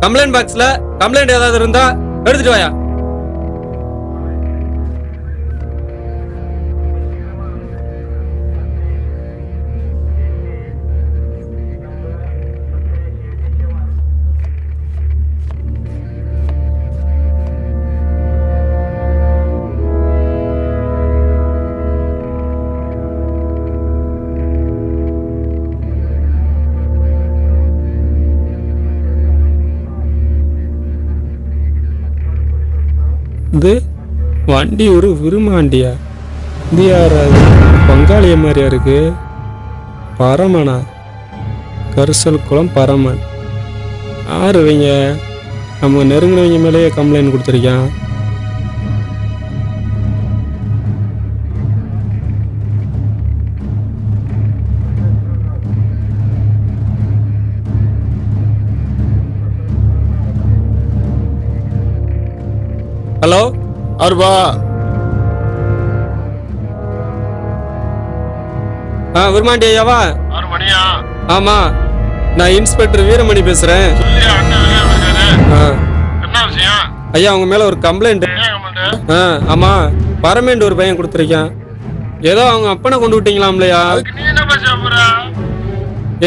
கம்ப்ளைண்ட் பாக்ஸ்ல கம்ப்ளைண்ட் ஏதாவது இருந்தா எடுத்துட்டு வாயா. இது வண்டி ஒரு விரும்பாண்டியா? இது யாராவது பங்காளிய மாதிரியா இருக்கு? பரமனா? கரிசல் குளம் பரமன் யாரு இவங்க? நம்ம நெருங்கினவங்க மேலேயே கம்ப்ளைண்ட் கொடுத்துருக்கான். ஹலோ அருபா. விரும்மாண்டி ஐயாவா? ஆமா, நான் இன்ஸ்பெக்டர் வீரமணி பேசுறேன். ஐயா உங்க மேல ஒரு கம்ப்ளைண்ட். ஆமா, பரமேண்டு ஒரு பையன் கொடுத்துருக்கான். ஏதோ அவங்க அப்பனை கொண்டு விட்டீங்களாம்லையா?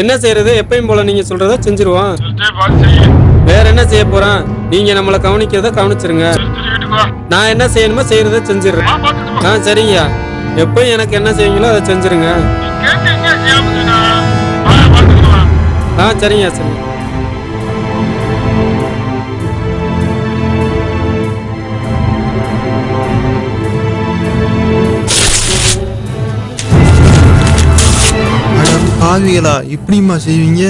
என்ன செய்யறது? எப்பயும் போல நீங்க சொல்றத செஞ்சிருவான். வேற என்ன செய்ய போறான்? நீங்க நம்மளை கவனிக்கிறத கவனிச்சிருங்க. நான் என்ன செய்யணுமோ செய்யறத செஞ்சிடுறேன். சரிங்கய்யா, எப்பயும் எனக்கு என்ன செய்வீங்களோ அதை செஞ்சிருங்க. சரிங்க சரி. பாவிகளா இப்படிமா செய்வீங்க?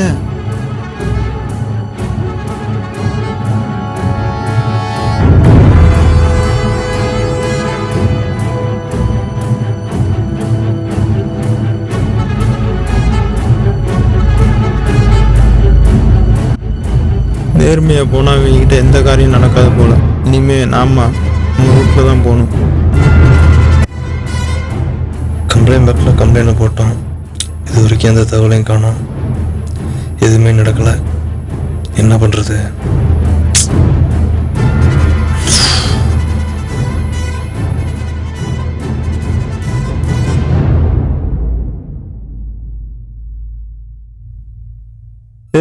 நேர்மையா போனா இவங்கிட்ட எந்த காரியம் நடக்காது போல. இனிமே நாம நம்ம ரூட்ல தான் போகணும். கம்ப்ளைண்ட் பேக்கில் கம்ப்ளைண்ட் போட்டோம். இது வரைக்கும் எந்த தகவலையும் காணோம். எதுவுமே நடக்கலை. என்ன பண்ணுறது?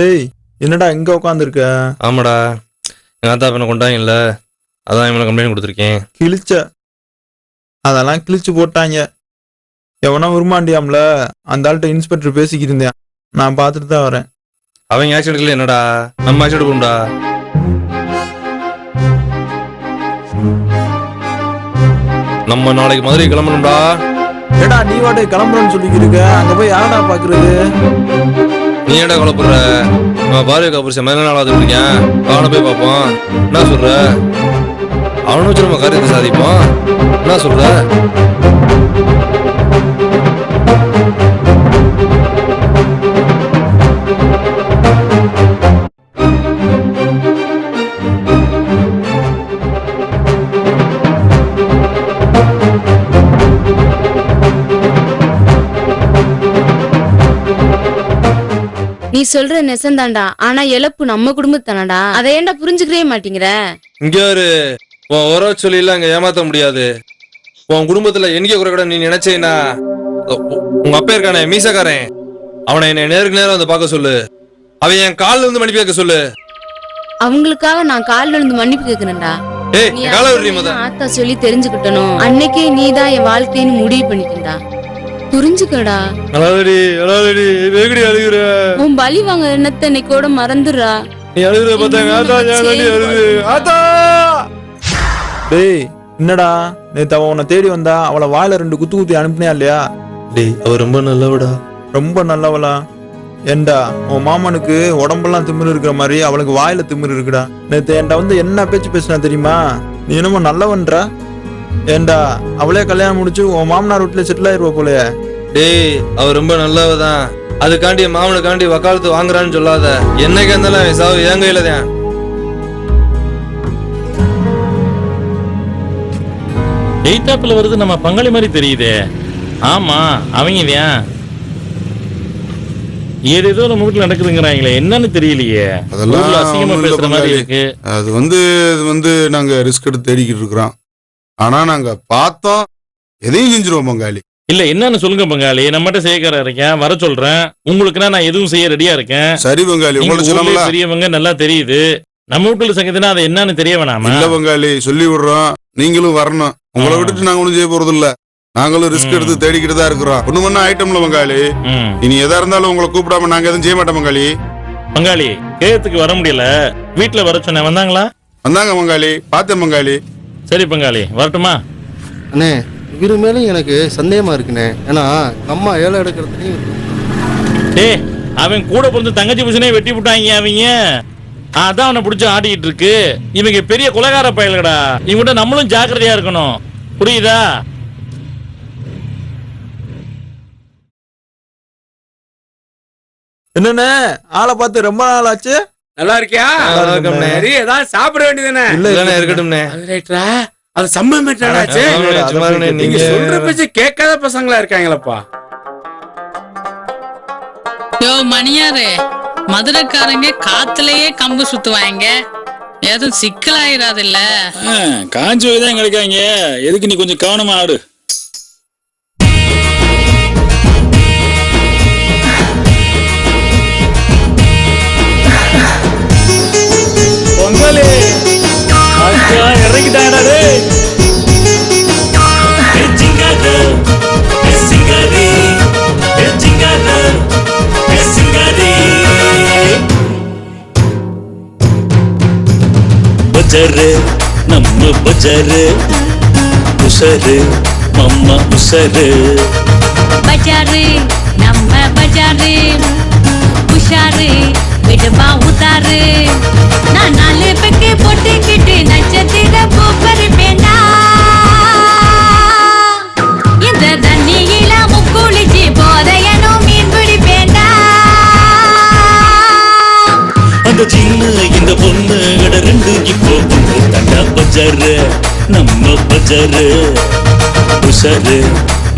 ஏய், என்னடா இங்க உட்காந்துருக்க? ஆமாடா, எங்கள் ஆத்தா பண்ண கொண்டாங்கல்ல, அதான் இவனை கம்ப்ளைண்ட் கொடுத்துருக்கேன். கிழிச்ச அதெல்லாம் கிழிச்சு போட்டாங்க. எவனா உருமாண்டியாம்ல, அந்த ஆள்கிட்ட இன்ஸ்பெக்டர் பேசிக்கிட்டு இருந்தேன். நான் பார்த்துட்டு தான் வரேன். அவங்க ஆக்சிடென்ட்ல என்னடா, நம்ம ஆக்சிடென்ட் போகும்டா. நம்ம நாளைக்கு மதுரை கிளம்பணும்டா. ஏடா நீ வாடகை கிளம்புறன்னு சொல்லிக்கிட்டு இருக்க, அங்க போய் யாரடா பாக்குறது? நீ ஏடா கொலைப்படுற? நம்ம பாரதி காப்பூர் மேல நாளாவது இருக்கேன், அவனை போய் பார்ப்போம். என்ன சொல்ற? அவனை வச்சு நம்ம காரியத்தை சாதிப்போம். என்ன சொல்ற? நீ சொல்ற நெசந்தாண்டா, ஆனா இழப்பு நம்ம குடும்பத்தானடா. அதை ஏன்டா புரிஞ்சுக்கவே மாட்டேங்கிற? இங்க ஒரு உர சொல்லில அங்க ஏமாத்த முடியாது. உன் குடும்பத்துல எண்ணிக்கை குறைக்கூட நீ நினைச்சேன்னா, உங்க அப்பா இருக்கானே மீசக்காரன், அவனை என்னை நேருக்கு நேரம் வந்து பார்க்க சொல்லு. அவன் என் காலில் வந்து மன்னிப்பு கேட்க சொல்லு. அவங்களுக்காக நான் கால் விழுந்து மன்னிப்பு கேட்கணும்டா. ஏய், கால விடுறீ முத. ஆத்தா சொல்லி தெரிஞ்சுக்கிட்டனும். அன்னைக்கே நீதான் என் வாழ்க்கைன்னு முடிவு பண்ணிக்கண்டா. புரிஞ்சுக்கடா. அழாதடி அழாதடி, வெகுடி அழுகுற. உன் பலி வாங்க எண்ணத்தை இன்னைக்கோட மறந்துடுறா. நீ அழுகுற பார்த்தாங்க ஆத்தா ஞானடி அழுது. ஆத்தா! டேய், என்னடா நேத்து அவ உன்னை தேடி வந்தா, அவளை வாயில 2 குத்து குத்தி அனுப்புனியா இல்லையா? டேய், அவ ரொம்ப நல்லவடா. ரொம்ப நல்லவளா? ஏண்டா உன் மாமனுக்கு உடம்பெல்லாம் திமிரு இருக்கிற மாதிரி அவளுக்கு வாயில திமிரு இருக்குடா. நேத்து என்கிட்ட வந்து என்ன பேச்சு பேசினா தெரியுமா? நீ என்னமோ நல்லவன்றா. ஏண்டா அவளே கல்யாணம் முடிச்சு உன் மாமனார் வீட்டுல செட்டில் ஆயிருவா போலயே. டேய், அவ ரொம்ப நல்லவதான். அதுக்காண்டி மாமனுக்காண்டி வக்காலத்து வாங்குறான்னு சொல்லாத. என்னைக்கு இருந்தாலும் சாவு என் கையில தான். எய்தாப்புல வருது நம்ம பங்காளி மாதிரி தெரியுதே. ஆமா, அவங்க தான் ஏதோ நம்ம வீட்டுல நடக்குதுங்கிறாங்களே, என்னன்னு தெரியலையே. அதெல்லாம் அசிங்கமா பேசுற மாதிரி இருக்கு. அது வந்து நாங்க ரிஸ்க் எடுத்து தேடிக்கிட்டு இருக்கிறோம். ஆனா நாங்க பார்த்தோம், எதையும் செஞ்சிருவோம் பங்காளி. இல்ல, என்னன்னு சொல்லுங்க பங்காளி. நம்மகிட்ட செய்யக்கார இருக்கேன், வர சொல்றேன். உங்களுக்குன்னா நான் எதுவும் செய்ய ரெடியா இருக்கேன். சரி பங்காளி, உங்களுக்கு சொல்லலாம். பெரியவங்க நல்லா தெரியுது. நம்ம வீட்டுல சங்கத்தினா அதை என்னன்னு தெரிய வேணாமா? இல்ல பங்காளி, சொல்லி விடுறோம், நீங்களும் வரணும். உங்களை விட்டுட்டு நாங்க ஒண்ணும் செய்ய போறது இல்ல. நாங்களும் ரிஸ்க் எடுத்து தேடிக்கிட்டு தான் இருக்கிறோம். ஒண்ணு பண்ண ஐட்டம்ல பங்காளி. இனி எதா இருந்தாலும் உங்களை கூப்பிடாம நாங்க எதுவும் செய்ய மாட்டோம் பங்காளி. பங்காளி, கேயத்துக்கு வர முடியல, வீட்டுல வர சொன்ன. வந்தாங்களா? வந்தாங்க பங்காளி, பார்த்தேன் பங்காளி. சரி பங்காளி, வரட்டுமா? அண்ணே, இவரு மேலும் எனக்கு சந்தேகமா இருக்குண்ணே. ஏன்னா அம்மா ஏழை எடுக்கிறதுலையும். டேய், அவன் கூட பிறந்து தங்கச்சி புருஷனே வெட்டி விட்டாங்க அவங்க. அதான் அவனை பிடிச்சி ஆடிக்கிட்டு இருக்கு. இவங்க பெரிய கொலைகார பயல்கடா. இவங்கிட்ட நம்மளும் ஜாக்கிரதையா இருக்கணும், புரியுதா? என்னண்ணே ஆளை பார்த்து ரொம்ப நாள் ஆச்சு. நல்லா இருக்கியா? சரி, ஏதாவது சாப்பிட வேண்டியதுதானே? இல்ல இருக்கட்டும்ண்ணே. அது சம்பவம் நீங்க சொல்ற பேச்சு கேட்காத பசங்களா இருக்காங்களப்பா. யோ மணியாரு, மதுரைக்காரங்க காத்துலயே கம்பு சுத்துவாங்க. ஏதும் சிக்கலாயிராது இல்ல? காஞ்சி தான் கிடைக்காங்க. எதுக்கு நீ கொஞ்சம் கவனமா ஆடு. பொங்கலே இறங்கிட்டாடா. பஜாரு நம்ம பஜாரு, உசரு மம்மா உசரு. பஜாரு நம்ம பஜாரு உஷாரு விடுமா உதாரு நான் 4 பெக்கு போட்டுக்கிட்டு நட்சத்திர பூ பறிப்பேனா இந்த தண்ணியில முக்குளிச்சு போதையனும் மீன் பிடிப்பேனா அந்த சின்ன இந்த பொண்ணு ரெண்டு இப்போ ஒன்று தண்டா பஜாரு நம்ம பஜாரு உஷாரு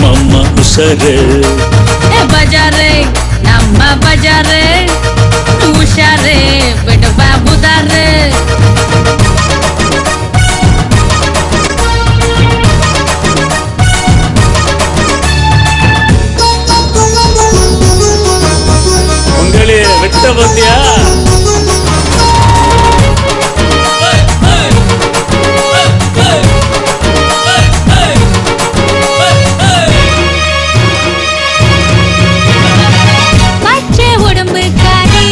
மாமா உஷாரு பஜாரு நம்ம பஜாரு உஷாரு விடுவா உதாரு உங்களே வெட்ட பத்தியா பச்சை உடம்புக்காரி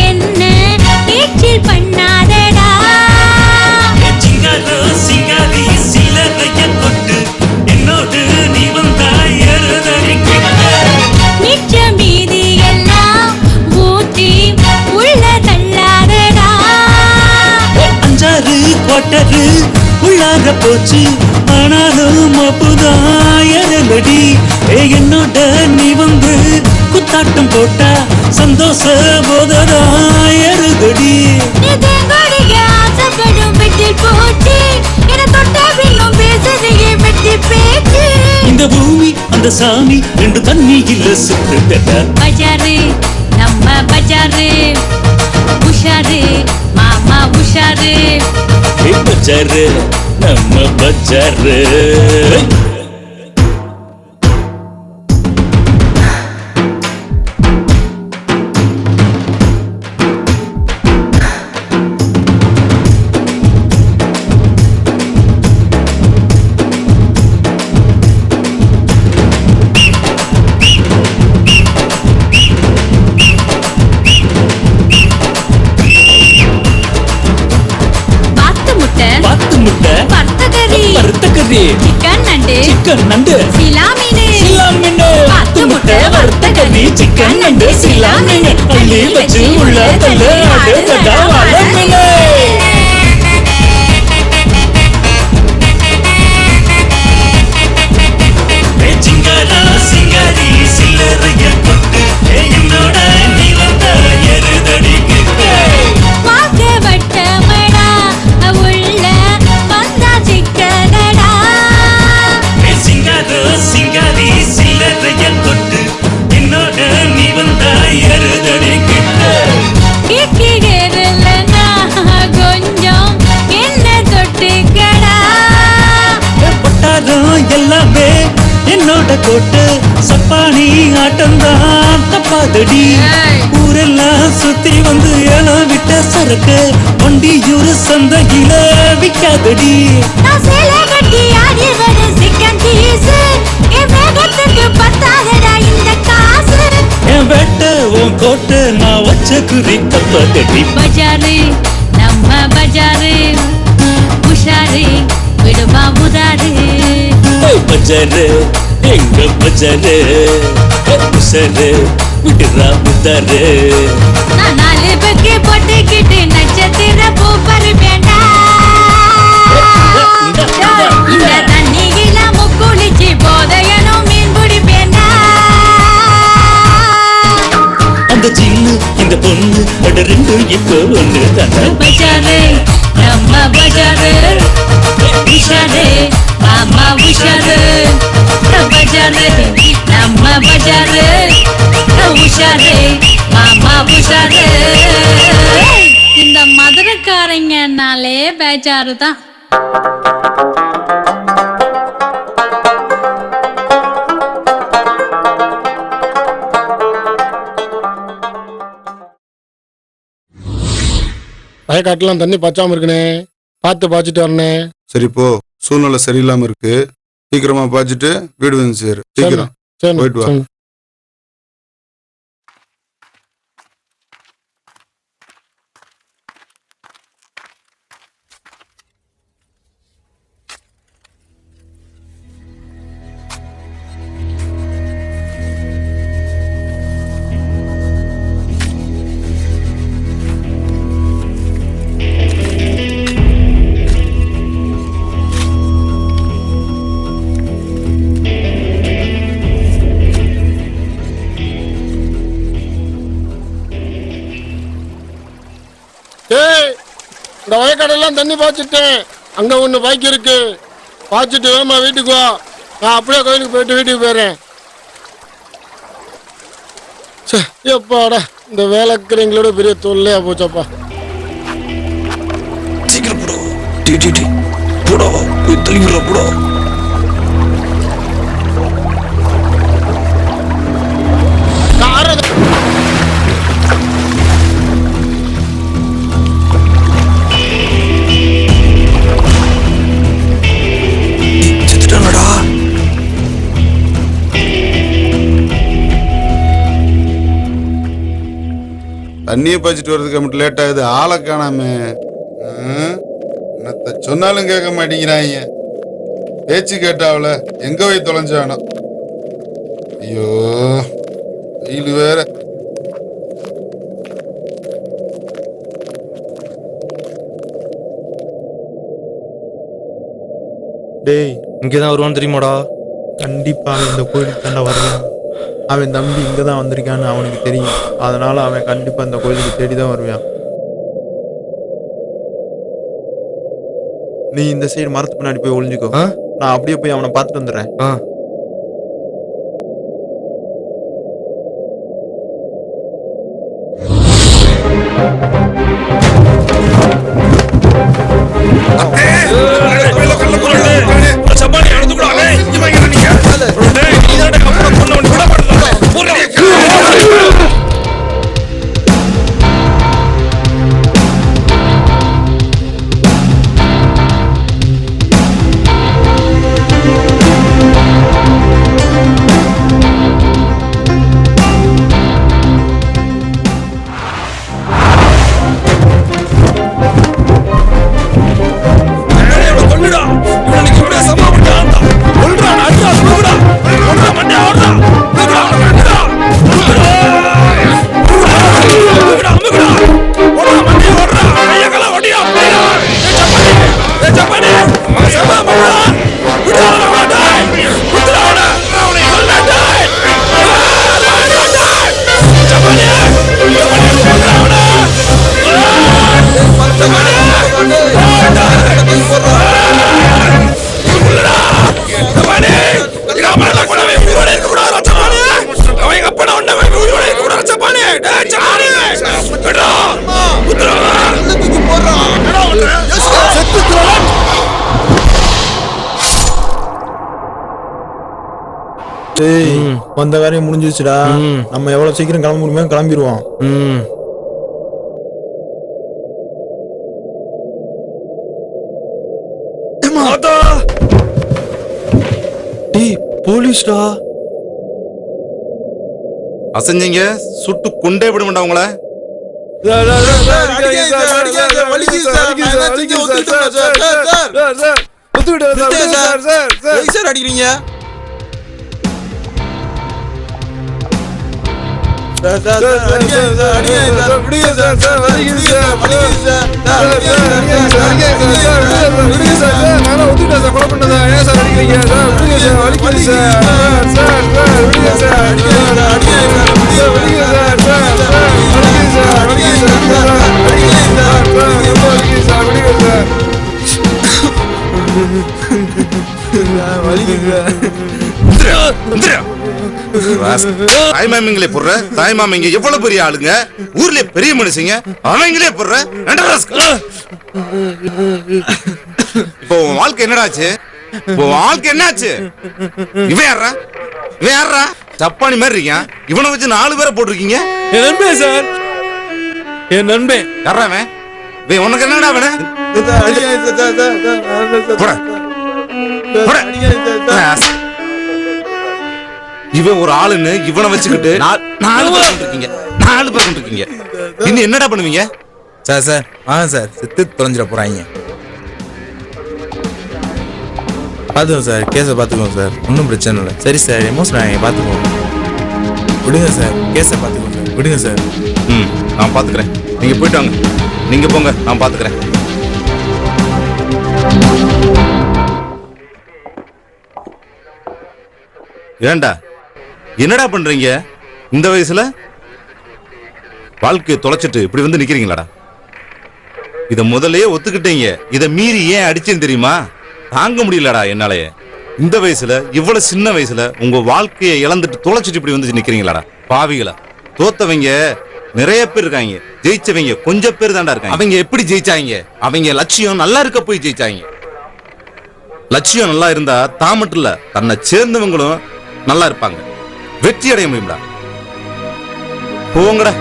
என்ன ஏச்சில் பண்ணாதடா சிங்காரோ சிங்காரி சிலரைய கொண்டு என்னோடு நீ வந்தாய் எழுதறி மிச்ச மீதி எல்லாம் ஊத்தி உள்ள தள்ளாதடா 5 குவார்ட்டரு உள்ளாக போச்சு ஆனாலும் அப்புதாயரடி என்னோட நீ வந்து குத்தாட்டம் போட்டா சந்தோஷ போதராயருகடி நிதங்கடிய ஆசைப்படும் வெட்டில் போச்சு என தொட்ட பின்னும் பேசுதையே வெட்டி பேச்சு இந்த பூமி அந்த சாமி ரெண்டு தண்ணி இல்ல சுத்து பஜாரு நம்ம பஜாரு உஷாரு மாமா உஷாரு பஜாரு நம்ம பஜாரு பாத்து முட்டை வறுத்தக்கறி சிக்கன் நண்டு சிலாமீனு பாத்து முட்டை வறுத்தக்கறி சிக்கன் நண்டு சிலாமீனு அள்ளி வச்சு உள்ள தள்ளு ஆடு தடா வாழமீனு சிங்காரா சிங்காரி சில்லறைய கொட்டு என்னோட நீ வந்த எருதடிக்கு வாக்க வட்டமடா உள்ள வந்தா சிக்கனடா சிங்காரோ சிங்காரி சில்லறைய கொட்டு என்னோட நீ வந்த எருதடிக்கு கேட்கிறேன்னா கொஞ்சம் என்ன தொட்டுக்கடா பட்டாரம் எல்லாமே என்னோட கோட்டு சப்பானி ஆட்டம்தான் தப்பாதடி ஊரெல்லாம் சுத்தி வந்து ஏலம் விட்ட சரக்கு வண்டியூர் சந்தையில விக்காதடி நான் சேலை கட்டி ஆடி வர சிக்கன் பீஸ் என் வேகத்துக்கு பத்தாதடா இந்த காசு என் வெட்ட உன் கோட்டை நான் வச்ச குறி தப்பாதடி பஜாரு நம்ம பஜாரு உஷாரு விடுவா உதாரு பஜாரு எங்க பஜாரு உசரு விடுறா உதாரு நான் 4 பெக்கு போட்டுக்கிட்டு நட்சத்திர பூ பறிப்பேன்டா இந்த தண்ணியில முக்குளிச்சு போதையனும் மீன் பிடிப்பேன்டா அந்த சின்ன இந்த பொண்ணு ரெண்டு இப்போ ஒண்ணு தாண்டா பஜாரு நம்ம பஜாரு உஷாரு மாமா உஷாரு பஜாரு நம்ம பஜாரு உஷாரு மாமா உஷாரு இந்த மதுரைக்காரங்கனாலே பேஜாரு தான் வயக்காட்டுலாம் தண்ணி பச்சாம இருக்குனே பார்த்து பாய்ச்சிட்டு வரனே. சரி போ, சூழ்நிலை சரியில்லாம இருக்கு. சீக்கிரமா பாய்ச்சிட்டு வீடு வந்து சேரு. சீக்கிரம் போயிட்டு வா. இந்த வயக்காடெல்லாம் தண்ணி பாய்ச்சிட்டேன். அங்க ஒண்ணு பாய்க்கு இருக்கு. பாய்ச்சிட்டு வேமா வீட்டுக்கு வா. நான் அப்படியே கோயிலுக்கு போயிட்டு வீட்டுக்கு போயிடுறேன். எப்பாடா இந்த வேலைக்கிறவங்களோட பெரிய தொல்லையா போச்சப்பா. சீக்கிரம் போடா போடா போய் தள்ளிவிடுறா போடா. தண்ணியை பாய்ச்சிட்டு வர்றதுக்கு மட்டும் லேட் ஆகுது. ஆளை காணாம. என்னத்த சொன்னாலும் கேட்க மாட்டேங்கிறாங்க. பேச்சு கேட்டாவல எங்க போய் தொலைஞ்சானோ. ஐயோ வெயில் வேற. டேய் இங்கதான் வருவான்னு தெரியுமாடா? கண்டிப்பா அவன் இந்த கோயிலுக்கு தாண்டா வருவான். அவன் தம்பி இங்க தான் வந்திருக்கான்னு அவனுக்கு தெரியும். அதனால அவன் கண்டிப்பா இந்த கோயிலுக்கு தேடி தான் வருவான். நீ இந்த சைடு மரத்து பின்னாடி போய் ஒளிஞ்சுக்கோ. நான் அப்படியே போய் அவனை பார்த்துட்டு வந்துடுறேன். வந்த காரியம் முடிஞ்சிருச்சுடா. நம்ம எவ்வளவு சீக்கிரம் கிளம்ப முடியுமோ கிளம்பிடுவோம். போலீஸ்டா. அசைஞ்சீங்க சுட்டு கொண்டே விட மாட்டா உங்கள. அடிக்கிறீங்க தாய்மாமிங்களே போடுற தாய்மாமிங்க எவ்வளவு பெரிய ஆளுங்க, ஊர்ல பெரிய மனுஷங்க, அவங்களே போடுற. இப்போ உன் வாழ்க்கை என்னடாச்சு? வாழ்க்கை என்னாச்சு? இவன் யாரா? இவன் யாரா? ஜப்பானி மாதிரி இருக்கான். இவனை வச்சு 4 பேரை போட்டிருக்கீங்க. என் நண்பன் சார், என் நண்பன். யாரா அவன்? உனக்கு என்னடா அவன? இவன் ஒரு ஆளுன்னு இவனை வச்சுக்கிட்டு 4 பேர் இருக்கீங்க. 4 பேர் இருக்கீங்க. இன்னும் என்னடா பண்ணுவீங்க? சார் சார் வாங்க சார், செத்து தொலைஞ்சிட போறாங்க. பார்த்துக்கோங்க சார், கேஸை பார்த்துக்கோங்க சார், ஒன்றும் பிரச்சனை இல்லை. சரி சார், எமோஷன் ஆகிங்க, பார்த்துக்கோங்க. விடுங்க சார், கேஸை பார்த்துக்கோங்க சார், விடுங்க சார். நான் பார்த்துக்கிறேன். நீங்கள் போயிட்டு வாங்க. நீங்கள் போங்க, நான் பார்த்துக்கிறேன். ஏண்டா என்னடா பண்றீங்க இந்த வயசுல? வாழ்க்கையை தொலைச்சிட்டு இப்படி வந்து நிக்கிறீங்களாடா? இத முதல்லயே ஒத்துக்கிட்டீங்க. இத மீறி ஏன் அடிச்சேன்னு தெரியுமா? தாங்க முடியலடா என்னாலயே. இந்த வயசுல இவ்வளவு சின்ன வயசுல உங்க வாழ்க்கையை இழந்துட்டு தொலைச்சிட்டு இப்படி வந்து நிக்கிறீங்களாடா பாவிகளா. தோத்தவங்க நிறைய பேர் இருக்காங்க, ஜெயிச்சவங்க கொஞ்சம் பேர் தான்டா இருக்காங்க. அவங்க எப்படி ஜெயிச்சாங்க? அவங்க லட்சியம் நல்லா இருக்க போய் ஜெயிச்சாங்க. லட்சியம் நல்லா இருந்தா தான் மட்டும் இல்ல தன்னை சேர்ந்தவங்களும் நல்லா இருப்பாங்க, வெற்றி அடைய முடியும்டா. போங்கடா.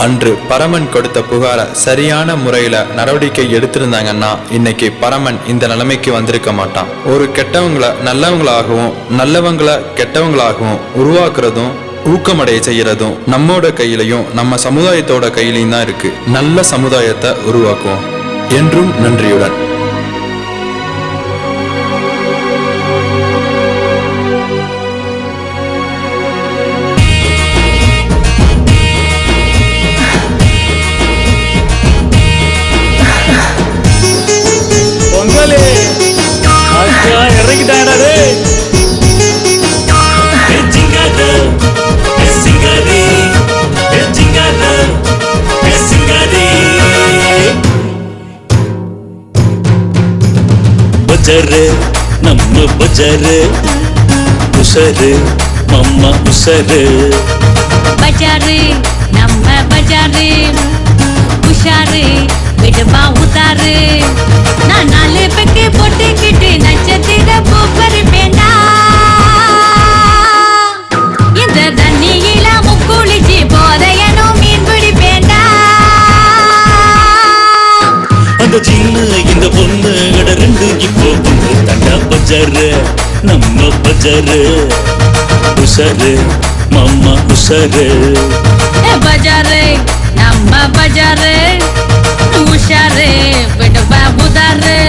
அன்று பரமன் கொடுத்த புகார சரியான முறையில நடவடிக்கை எடுத்திருந்தாங்கன்னா இன்னைக்கு பரமன் இந்த நிலைமைக்கு வந்திருக்க மாட்டான். ஒரு கெட்டவங்களை நல்லவங்களாகவும் நல்லவங்களை கெட்டவங்களாகவும் உருவாக்குறதும் ஊக்கமடைய செய்யறதும் நம்மோட கையிலையும் நம்ம சமுதாயத்தோட கையிலையும் தான் இருக்கு. நல்ல சமுதாயத்தை உருவாக்குவோம். என்றும் நன்றியுடன். பஜாரு நம்ம பஜாரு உசரு மம்மா உசரு. பஜாரு நம்ம பஜாரு உஷாரு விடுமா உதாரு. நான் 4 பெக்கு போட்டுக்கிட்டு நட்சத்திர பூ பறிப்பேண்டா. இந்த தண்ணியில முக்குளிச்சு போதையனோ மீன் பிடிப்பேண்டா. அந்த சின்ன இந்த பொண்ணு கட ரெண்டு இப்போ ஒன்று தண்டா. பஜாரு நம்ம பஜாரு உசரு மம்மா உசரு. பஜாரு நம்ம பஜாரு உஷாரு விடுவா உதாரு.